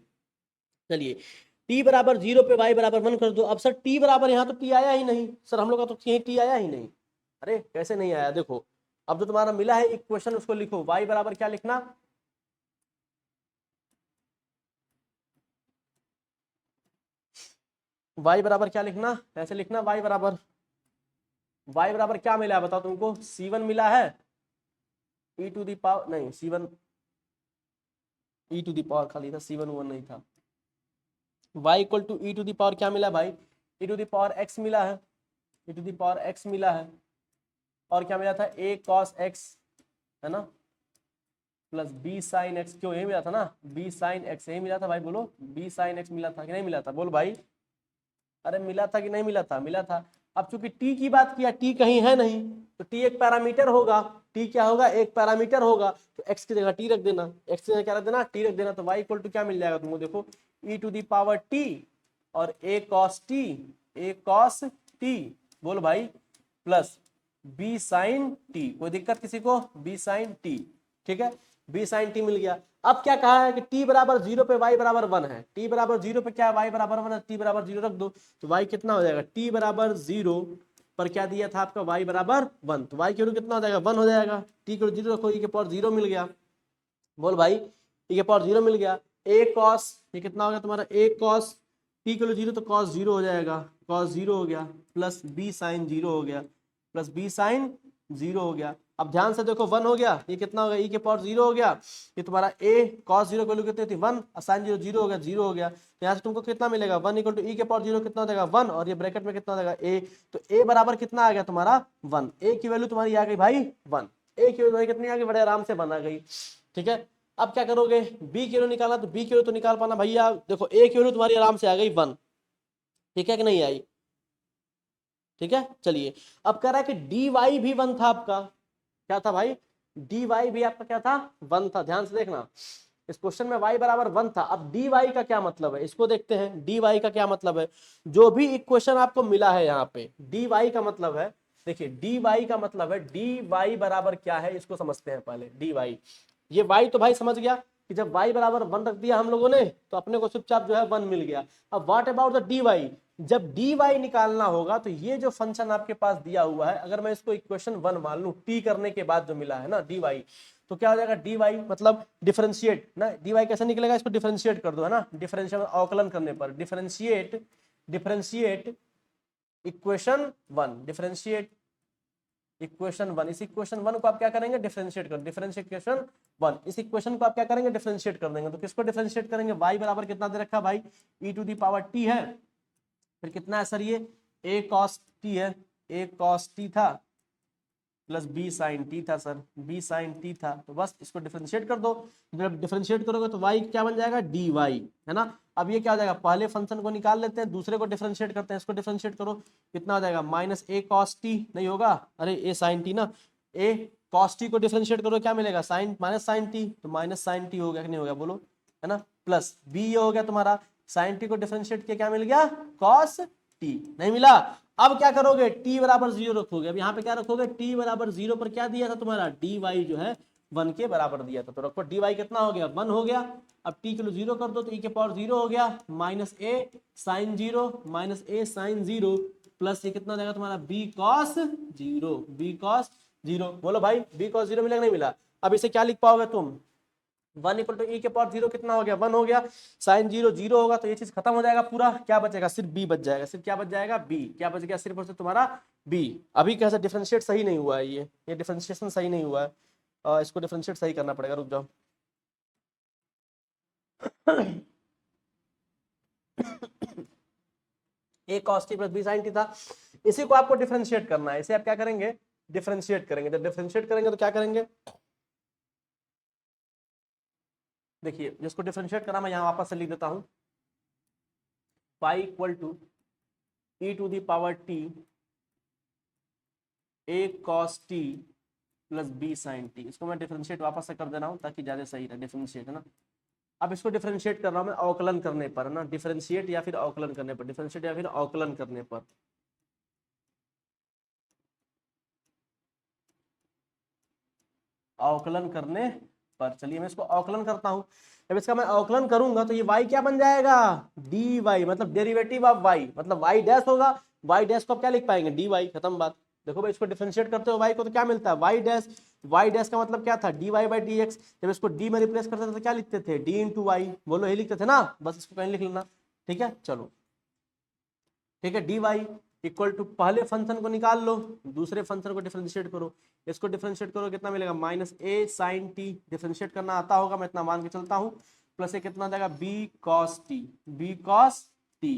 चलिए, t बराबर 0 पे y बराबर 1 कर दो। अब सर t बराबर, यहाँ तो t आया ही नहीं सर, हम लोग का तो यही t आया ही नहीं, अरे कैसे नहीं आया, देखो अब जो तुम्हारा मिला है इक्वेशन उसको लिखो, y बराबर क्या लिखना, y बराबर क्या लिखना, ऐसे लिखना, y बराबर क्या मिला है बताओ तुमको, c1 मिला है, e टू दी पावर नहीं, c1 e to the power खाली था, c1 1 नहीं था, y equal to e to the power क्या मिला भाई, e to the power x मिला है, e to the power x मिला है, और क्या मिला था, a cos x, है ना, प्लस बी साइन एक्स, क्यों यही मिला था ना, बी साइन एक्स यही मिला था भाई, बोलो बी साइन एक्स मिला था कि नहीं मिला था, बोल भाई, अरे मिला था कि नहीं मिला था, मिला था। अब चूंकि टी की बात किया, टी कहीं है नहीं, तो टी एक पैरामीटर होगा, टी क्या होगा, एक पैरामीटर होगा, तो एक्स की जगह टी रख देना, एक्स की जगह क्या रख देना, टी रख देना, तो वाई इक्वल टू क्या मिल जाएगा तुमको, देखो ई टू दी पावर टी और ए कॉस टी, ए कॉस टी, बोल भाई, प्लस बी साइन टी, कोई दिक्कत किसी को, बी साइन टी, ठीक है, बी साइन टी मिल गया। अब क्या कहा है कि t बराबर 0 पे y बराबर 1 है, t बराबर 0 पे क्या है, y बराबर 1 है, t बराबर 0 रख दो, तो y कितना हो जाएगा, t बराबर 0 पर क्या दिया था आपका, y बराबर 1, तो y की वैल्यू कितना हो जाएगा, 1 हो जाएगा, t को 0 रखो, e के पावर 0 मिल गया, बोल भाई e के पावर 0 मिल गया, a cos, ये कितना हो गया तुम्हारा, a cos t के लिए 0 तो cos 0 हो जाएगा, cos 0 हो गया, प्लस b sin 0 हो गया, प्लस b sin 0 हो गया। अब ध्यान से देखो 1 हो गया, ये कितना हो गया, e के पावर 0 हो गया, ये तुम्हारा a cos 0 की वैल्यू कितनी थी 1, sin 0 0 हो गया, 0 हो गया, तो यहाँ से तुमको कितना मिलेगा 1 इक्वल टू e के पावर 0 कितना हो जाएगा 1, और ये ब्रैकेट में कितना हो जाएगा a, तो a बराबर कितना आ गया तुम्हारा 1, a की वैल्यू तुम्हारी आ गई भाई 1, a की वैल्यू कितनी आ गई, बड़े आराम से बना गई, ठीक है। अब क्या करोगे, b की वैल्यू निकालना, तो b की वैल्यू तो निकाल पाना भैया, देखो a की वैल्यू तुम्हारी आराम से आ गई 1, ठीक है कि नहीं आई, ठीक है। चलिए अब कह रहा है कि dy भी 1 था आपका, क्या था भाई, dy भी आपका क्या था 1 था, ध्यान से देखना, इस क्वेश्चन में y बराबर 1 था। अब dy का क्या मतलब है, इसको देखते हैं, dy का क्या मतलब है, जो भी इक्वेशन आपको मिला है यहाँ पे, dy का मतलब है, देखिए dy का मतलब है, dy बराबर क्या है इसको समझते हैं पहले, dy, ये y तो भाई समझ गया कि जब y बराबर 1 रख दिया हम लोगों ने, तो अपने को चुपचाप जो है 1 मिल गया। अब व्हाट अबाउट द dy, जब dy निकालना होगा, तो ये जो फंक्शन आपके पास दिया हुआ है, अगर मैं इसको इक्वेशन 1 मान लूं, t करने के बाद जो मिला है ना dy, तो क्या हो जाएगा dy मतलब डिफरेंशिएट ना, dy कैसे निकलेगा, इसको डिफरेंशिएट कर दो, है ना, डिफरेंशियल अवकलन करने पर, differentiate, differentiate equation 1, differentiate equation 1, इस इक्वेशन 1 को आप क्या करेंगे, डिफरेंशिएट कर, डिफरेंशिएट इक्वेशन 1, इस इक्वेशन को आप क्या करेंगे, डिफरेंशिएट कर देंगे, तो किसको डिफरेंशिएट करेंगे, y बराबर कितना दे रखा भाई, e to the power t है, फिर कितना है सर, ये a cos t है, a cos t था, प्लस b sin t था सर, b sin t था, तो बस इसको डिफरेंशिएट कर दो, जब डिफरेंशिएट करोगे तो y क्या बन जाएगा, dy, है ना। अब ये क्या हो जाएगा, पहले फंक्शन को निकाल लेते हैं, दूसरे को डिफरेंशिएट करते हैं, इसको डिफरेंशिएट करो, कितना हो जाएगा, माइनस a cos t, नहीं होगा, अरे a sin t ना, a cos t को डिफरेंशिएट करो, क्या मिलेगा, साइन माइनस साइन t, तो माइनस साइन t हो गया कि नहीं हो गया, बोलो, है ना, प्लस b ये हो गया तुम्हारा, साइन t को डिफरेंशिएट किया क्या मिल गया, cos t, नहीं मिला। अब क्या करोगे, t बराबर 0 रखोगे, अब यहाँ पे क्या रखोगे, t बराबर 0 पर क्या दिया था तुम्हारा, dy जो है 1 के बराबर दिया था, तो रखो dy कितना हो गया, 1 हो गया। अब t के लिए 0 कर दो, तो e के पावर 0 हो गया, minus a sine 0, minus a sine 0, plus ये कितना हो जाएगा तुम्हारा b cos 0, b cos 0, बोलो भाई b cos 0 मिला कि नहीं मिला। अब इसे क्या लिख पाओगे तुम, 1 इक्वल टू ई के पावर 0 कितना हो गया, 1 हो गया, साइन 0 0 होगा, तो ये चीज खत्म हो जाएगा पूरा, क्या बचेगा, सिर्फ b बच जाएगा, सिर्फ क्या बच जाएगा, b, क्या बच गया सिर्फ और सिर्फ तुम्हारा b। अभी कैसे डिफरेंशिएट सही नहीं हुआ है, ये डिफरेंशिएशन सही नहीं हुआ है, इसको डिफरेंशिएट सही करना पड़ेगा, रुक जाओ। a cos t plus b sin t था, इसी को आपको डिफरेंशिएट करना है, इसे आप क्या करेंगे, डिफरेंशिएट करेंगे, जब डिफरेंशिएट करेंगे तो क्या करेंगे, देखिए जिसको डिफरेंशिएट करना मैं यहाँ वापस से लिख देता हूँ, pi equal to e to the power t a cos t plus b sin t, इसको मैं डिफरेंशिएट वापस से कर दे रहा हूँ ताकि ज्यादा सही रहे, डिफरेंशिएट है ना। अब इसको डिफरेंशिएट कर रहा हूँ मैं अवकलन करने पर, है ना, डिफरेंशिएट या फिर अवकलन करने पर, डिफरेंशिएट या फिर अवकलन करने पर, अवकलन करने पर, चलिए मैं इसको अवकलन करता हूं। जब इसका मैं अवकलन करूंगा तो ये y क्या बन जाएगा, dy, मतलब डेरिवेटिव ऑफ y, मतलब y डैश होगा, y डैश को आप क्या लिख पाएंगे, dy, खत्म बात। देखो भाई इसको डिफरेंशिएट करते हो y को तो क्या मिलता है, y डैश का मतलब क्या था, dy बाई dx, जब इसको d में रिप्लेस करते थे तो क्या लिखते थे, d इंटू वाई, बोलो यही लिखते थे ना, बस इसको कहीं लिख लेना, ठीक है। चलो ठीक है, dy इक्वल टू पहले फंक्शन को निकाल लो, दूसरे फंक्शन को डिफरेंशिएट करो, इसको डिफरेंशिएट करो कितना मिलेगा, minus a sine t, differentiate करना आता होगा, मैं इतना मान के चलता हूँ, प्लस ये कितना जाएगा b cos t, b cos t,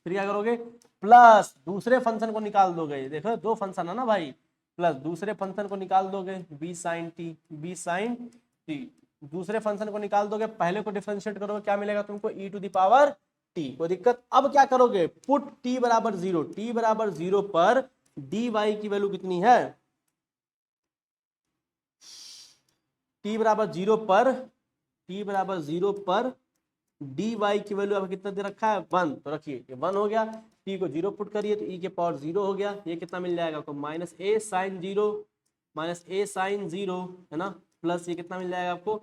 फिर क्या करोगे, प्लस दूसरे फंक्शन को निकाल दोगे, देखो दो फंक्शन है ना भाई, प्लस दूसरे फंक्शन को निकाल दोगे b sin t, b sin t, दूसरे फंक्शन को निकाल दोगे, पहले को डिफरेंशिएट करोगे, क्या मिलेगा तुमको e to the power t। कोई दिक्कत? अब क्या करोगे, पुट t बराबर 0, t बराबर 0 पर dy की वैल्यू कितनी है, t बराबर 0 पर, t बराबर 0 पर dy की वैल्यू अब कितना दे रखा है 1, तो रखिए ये 1 हो गया, t को 0 पुट करिए तो e के पावर 0 हो गया, ये कितना मिल जाएगा आपको minus a sine 0, minus a sine 0 है ना, प्लस ये कितना मिल जाएगा आपको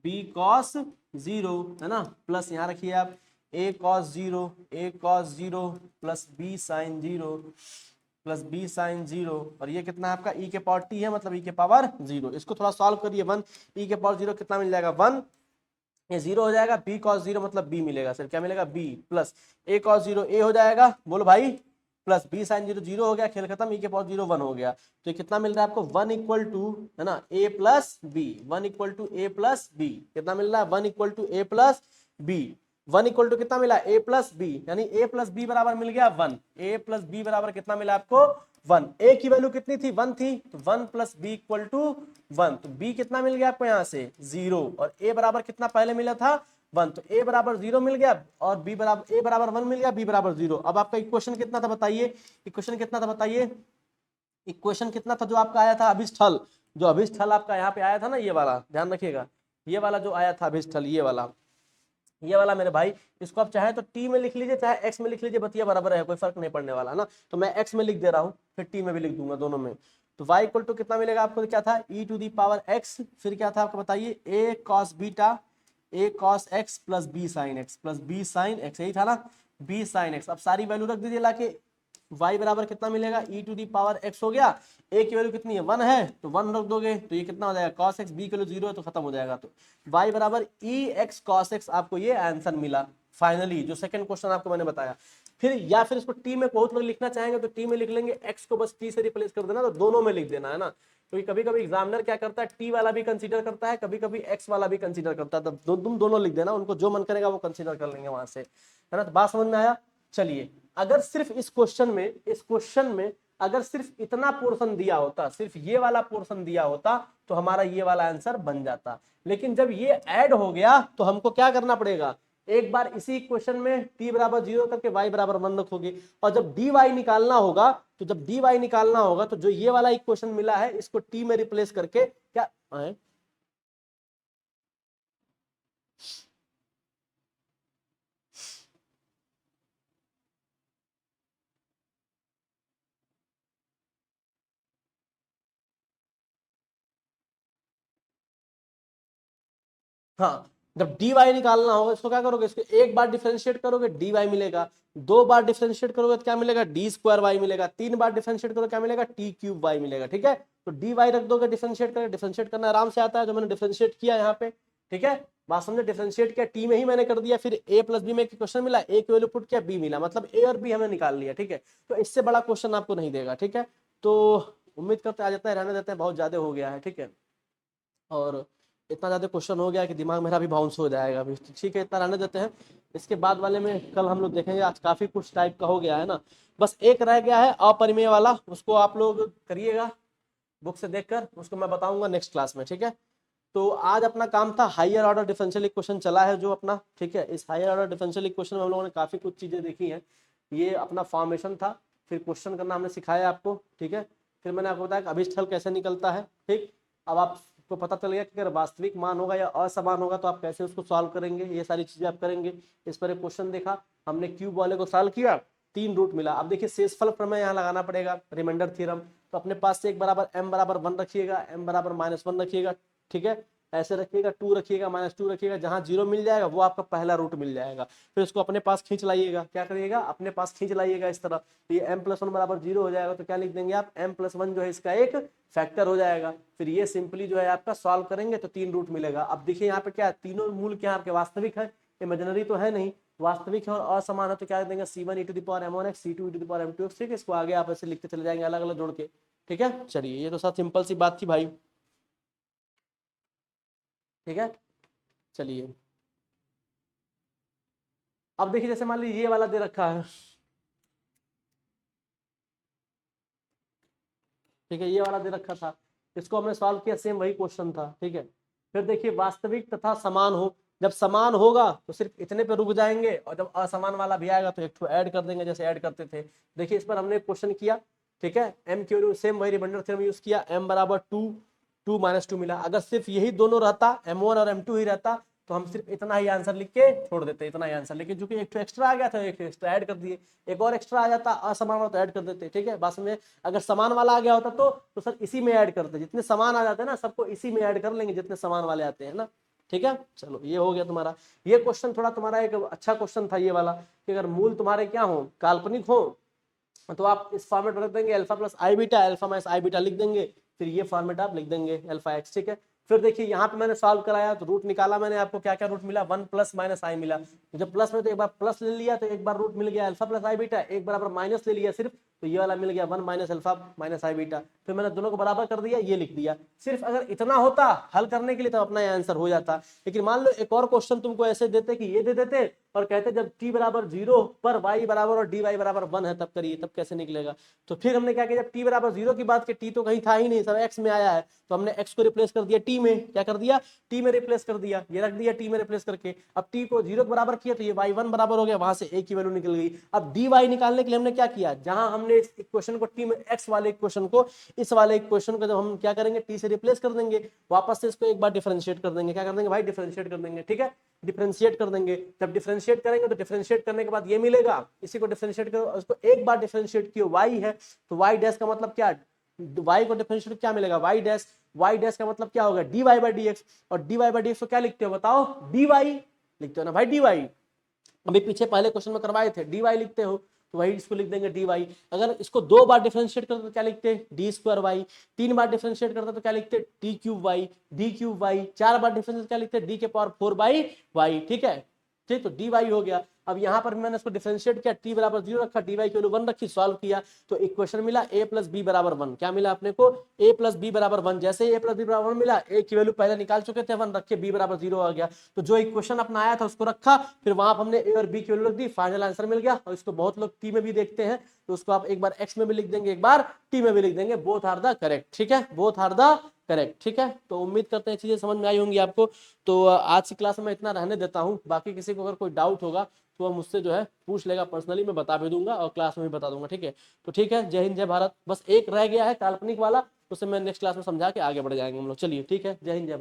b कॉस 0 है ना, प्लस यहाँ रखिए आप a cos 0, a cos 0 plus b sine 0 plus b sine 0, और ये कितना है आपका e के पावर t है, मतलब e के पावर 0। इसको थोड़ा सॉल्व करिए, 1 e के पावर 0 कितना मिल जाएगा 1, ये 0 हो जाएगा, b cos 0 मतलब b मिलेगा, सर क्या मिलेगा b, plus a cos 0 a हो जाएगा, बोलो भाई, प्लस b sin 0 0 हो गया, खेल खत्म, e के पावर 0 1 हो गया, तो ये कितना मिल रहा है आपको 1 इक्वल टू है ना a plus b, 1 equal to a plus b, कितना मिल रहा है 1 equal to a plus b, 1 equal to कितना मिला a प्लस b, यानी a प्लस b बराबर मिल गया 1, a प्लस b बराबर कितना मिला आपको 1, a की वैल्यू कितनी थी 1 थी, तो 1 प्लस बी इक्वल टू 1, तो b कितना मिल गया आपको यहाँ से 0, और a बराबर कितना पहले मिला था 1, तो a बराबर 0 मिल गया, और b बराबर a बराबर 1 मिल गया, b बराबर 0। अब आपका इक्वेशन कितना था बताइए, इक्वेशन कितना था बताइए, इक्वेशन कितना था जो आपका आया था अभिष्ठल, जो अभिष्ठल आपका यहाँ पे आया था ना, ये वाला ध्यान रखिएगा, ये वाला जो आया था अभिष्ठल, ये वाला मेरे भाई, इसको आप चाहे तो t में लिख लीजिए चाहे x में लिख लीजिए, बतिया बराबर है, कोई फर्क नहीं पड़ने वाला ना, तो मैं x में लिख दे रहा हूँ, फिर t में भी लिख दूंगा, दोनों में। तो y इक्वल टू कितना मिलेगा आपको, क्या था e to the power x, फिर क्या था आपको बताइए a cos beta, a cos x plus b sin x plus b sin x, यही था ना, b sin x। अब सारी वैल्यू रख दीजिए लाके, y बराबर कितना मिलेगा e to the power x हो गया, a की वैल्यू कितनी है 1 है, तो 1 रख दोगे तो ये कितना हो जाएगा cos x, b की वैल्यू 0 है तो खत्म हो जाएगा, तो y बराबर e x cos x, आपको ये आंसर मिला फाइनली, जो सेकंड क्वेश्चन आपको मैंने बताया। फिर या फिर इसको t में बहुत लोग लिखना चाहेंगे तो t में लिख लेंगे, x को बस t से रिप्लेस कर देना, तो दोनों में लिख देना है ना, क्योंकि कभी कभी एग्जामिनर क्या करता है t वाला भी कंसीडर करता है, कभी कभी x वाला भी कंसीडर करता है, तो तुम दोनों लिख देना, उनको जो मन करेगा वो कंसीडर कर लेंगे वहां से, है ना। तो बात समझ में आया। चलिए, अगर सिर्फ इस क्वेश्चन में अगर सिर्फ इतना पोर्शन दिया होता, सिर्फ ये वाला पोर्शन दिया होता, तो हमारा ये वाला आंसर बन जाता, लेकिन जब ये ऐड हो गया तो हमको क्या करना पड़ेगा, एक बार इसी क्वेश्चन में t बराबर 0 करके y बराबर 1 रखोगे, और जब dy निकालना होगा, तो जब dy निकालना होगा तो जो ये वाला इक्वेशन मिला है इसको t में रिप्लेस करके क्या है, हाँ, जब dy निकालना होगा इसको क्या करोगे, इसको एक बार डिफरेंशिएट करोगे dy मिलेगा, दो बार डिफरेंशिएट करोगे तो क्या मिलेगा डी स्क्वायर वाई मिलेगा, तीन बार डिफरेंशिएट करोगे क्या मिलेगा टी क्यूब वाई मिलेगा, ठीक है। तो dy रख दोगे डिफरेंशिएट करके, डिफरेंशिएट करना आराम से आता है, जो मैंने डिफरेंशिएट किया यहाँ पे, ठीक है, बात समझे, डिफरेंशिएट किया टी में ही मैंने कर दिया, फिर a प्लस बी में क्वेश्चन मिला, a की वैल्यू पुट किया b मिला, मतलब a और b हमने निकाल लिया, ठीक है। तो इससे बड़ा क्वेश्चन आपको नहीं देगा, ठीक है। तो उम्मीद करते आ जाता है, रहने देते हैं, बहुत ज्यादा हो गया है, ठीक है, और इतना ज़्यादा क्वेश्चन हो गया कि दिमाग मेरा भी बाउंस हो जाएगा अभी, तो ठीक है इतना रहने देते हैं। इसके बाद वाले में कल हम लोग देखेंगे, आज काफ़ी कुछ टाइप का हो गया है ना, बस एक रह गया है अपरिमेय वाला, उसको आप लोग करिएगा बुक से देखकर, उसको मैं बताऊंगा नेक्स्ट क्लास में, ठीक है। तो आज अपना काम था हायर ऑर्डर डिफरेंशियल इक्वेशन चला है जो अपना, ठीक है, इस हायर ऑर्डर डिफरेंशियल इक्वेशन में हम लोगों ने काफ़ी कुछ चीज़ें देखी हैं। ये अपना फॉर्मेशन था, फिर क्वेश्चन करना हमने सिखाया आपको, ठीक है, फिर मैंने आपको बताया कि अभिस्थल कैसे निकलता है, ठीक। अब आपको पता चल गया कि अगर वास्तविक मान होगा या असमान होगा तो आप कैसे उसको सॉल्व करेंगे, ये सारी चीज़ें आप करेंगे। इस पर एक क्वेश्चन देखा हमने, क्यूब वाले को सॉल्व किया, 3 रूट मिला। अब देखिए शेषफल प्रमेय यहाँ लगाना पड़ेगा, रिमाइंडर थ्योरम, तो अपने पास से एक बराबर m बराबर 1 रखिएगा, m बराबर -1 रखिएगा, ठीक है, ऐसे रखिएगा, 2 रखिएगा, -2 रखिएगा, जहां 0 मिल जाएगा वो आपका पहला रूट मिल जाएगा, फिर उसको अपने पास खींच लाइएगा, क्या करिएगा अपने पास खींच लाइएगा इस तरह, तो ये m+1 बराबर 0 हो जाएगा, तो क्या लिख देंगे आप m+1 जो है इसका एक फैक्टर हो जाएगा, फिर ये सिंपली जो है आपका सॉल्व करेंगे तो 3 रूट मिलेगा। अब देखिए यहाँ पे क्या तीनों मूल क्या आपके वास्तविक है, इमेजिनरी तो है नहीं, वास्तविक है और असमान है, तो क्या देंगे c1 e to the power m1x, c2 e to the power m2x, ठीक है, इसको आगे आप ऐसे लिखते चले जाएंगे अलग अलग जोड़ के, ठीक है। चलिए ये तो सब सिंपल सी बात थी भाई, ठीक है। चलिए अब देखिए, जैसे मान लीजिए ये वाला दे रखा है, ठीक है, ये वाला दे रखा था, इसको हमने सॉल्व किया, सेम वही क्वेश्चन था, ठीक है। फिर देखिए वास्तविक तथा समान हो, जब समान होगा तो सिर्फ इतने पे रुक जाएंगे, और जब असमान वाला भी आएगा तो एक तो ऐड कर देंगे जैसे ऐड करते थे। देखिए इस पर हमने क्वेश्चन किया, ठीक है, एम क्यू सेम वही रिमाइंडर थ्योरम यूज किया, एम बराबर 2 2 माइनस 2 मिला। अगर सिर्फ यही दोनों रहता, M1 और M2 ही रहता, तो हम सिर्फ इतना ही आंसर लिख के छोड़ देते, इतना ही आंसर। लेकिन चूंकि एक तो एक्स्ट्रा आ गया था, एक एक्स्ट्रा ऐड कर दिए, एक और एक्स्ट्रा आ जाता असमान वाला तो ऐड कर देते, ठीक है। बस में अगर समान वाला आ गया होता तो सर इसी में ऐड करते, जितने समान आ जाते हैं ना सबको इसी में ऐड कर लेंगे जितने समान वाले आते हैं ना, ठीक है। चलो ये हो गया तुम्हारा, ये क्वेश्चन थोड़ा तुम्हारा एक अच्छा क्वेश्चन था ये वाला, कि अगर मूल तुम्हारे क्या हो, काल्पनिक हो, तो आप इस फॉर्मेट में रख देंगे अल्फा प्लस आई बीटा, अल्फा माइनस आई बीटा लिख देंगे, फिर ये फॉर्मेट आप लिख देंगे अल्फा एक्स, ठीक है। फिर देखिए यहाँ पे मैंने सॉल्व कराया तो रूट निकाला मैंने, आपको क्या क्या रूट मिला, 1 प्लस माइनस आई मिला। तो जब प्लस में तो एक बार प्लस ले लिया तो एक बार रूट मिल गया अल्फा प्लस आई बीटा, एक बराबर माइनस ले लिया सिर्फ, तो ये वाला मिल गया 1 माइनस अल्फा माइनस आई बीटा। फिर मैंने दोनों को बराबर कर दिया, ये लिख दिया। सिर्फ अगर इतना होता हल करने के लिए तो अपना आंसर हो जाता। लेकिन मान लो एक और क्वेश्चन तुमको ऐसे देते कि ये दे देते और कहते जब t बराबर 0 पर y बराबर और dy बराबर 1 है तब करिए, तब कैसे निकलेगा। तो फिर हमने क्या किया, जब t बराबर 0 की बात की, t तो कहीं था ही नहीं, सब x में आया है, तो हमने x को रिप्लेस कर दिया t में, क्या कर दिया, t में रिप्लेस कर दिया, ये रख दिया t में रिप्लेस करके। अब t को 0 के बराबर किया तो ये y1 बराबर हो गया, वहां से a की वैल्यू निकल गई। अब dy निकालने के लिए हमने क्या किया, जहां हमने इस इक्वेशन को t में x वाले इक्वेशन को इस वाले इक्वेशन को जब हम क्या करेंगे t से रिप्लेस कर देंगे, वापस से इसको एक बार डिफरेंशिएट कर देंगे, क्या कर देंगे भाई, डिफरेंशिएट कर देंगे, ठीक है, डिफरेंशिएट कर देंगे। जब डिफरेंशिएट करेंगे तो डिफरेंशिएट करने के बाद ये मिलेगा, इसी को डिफरेंशिएट करो, उसको एक बार डिफरेंशिएट किया y है, तो y डैश का मतलब क्या, y को डिफरेंशिएट क्या मिलेगा, y डैश का मतलब क्या होगा, dy बाई dx, और dy बाई dx को क्या लिखते हो बताओ, dy लिखते हो ना भाई, dy अभी पीछे पहले क्वेश्चन में करवाए थे, dy लिखते हो, तो वही इसको लिख देंगे dy। अगर इसको 2 बार डिफरेंशिएट करते तो क्या लिखते, डी स्क्वायर वाई, 3 बार डिफरेंशिएट करते तो क्या लिखते, T cube Y, D cube Y, 4 बार डिफरेंशिएट क्या लिखते, डी के पावर 4 बाई वाई, ठीक है, ठीक, तो डी वाई हो गया। अब यहाँ पर मैंने इसको डिफरेंशिएट किया, टी बराबर 0 रखा, डी वाई की वैल्यू 1 रखी, सॉल्व किया तो इक्वेशन मिला a प्लस बी बराबर 1, क्या मिला अपने को, a प्लस बी बराबर 1। जैसे a प्लस बी बराबर 1 मिला, a की वैल्यू पहले निकाल चुके थे 1 रखे, b बराबर 0 आ गया, तो जो इक्वेशन अपना आया था उसको रखा, फिर वहां पर हमने a और b की वैल्यू रख दी, फाइनल आंसर मिल गया। और इसको बहुत लोग t में भी देखते हैं, तो उसको आप एक बार x में भी लिख देंगे, एक बार t में भी लिख देंगे, बोथ आर द करेक्ट, ठीक है, बोथ आर द करेक्ट, ठीक है। तो उम्मीद करते हैं चीजें समझ में आई होंगी आपको। तो आज की क्लास में मैं इतना रहने देता हूँ, बाकी किसी को अगर कोई डाउट होगा तो वह मुझसे जो है पूछ लेगा पर्सनली, मैं बता भी दूंगा और क्लास में भी बता दूंगा, ठीक है। तो ठीक है, जय हिंद जय भारत। बस एक रह गया है काल्पनिक वाला, उसे मैं नेक्स्ट क्लास में समझा के आगे बढ़ जाएंगे हम लोग। चलिए ठीक है, जय हिंद जय भारत।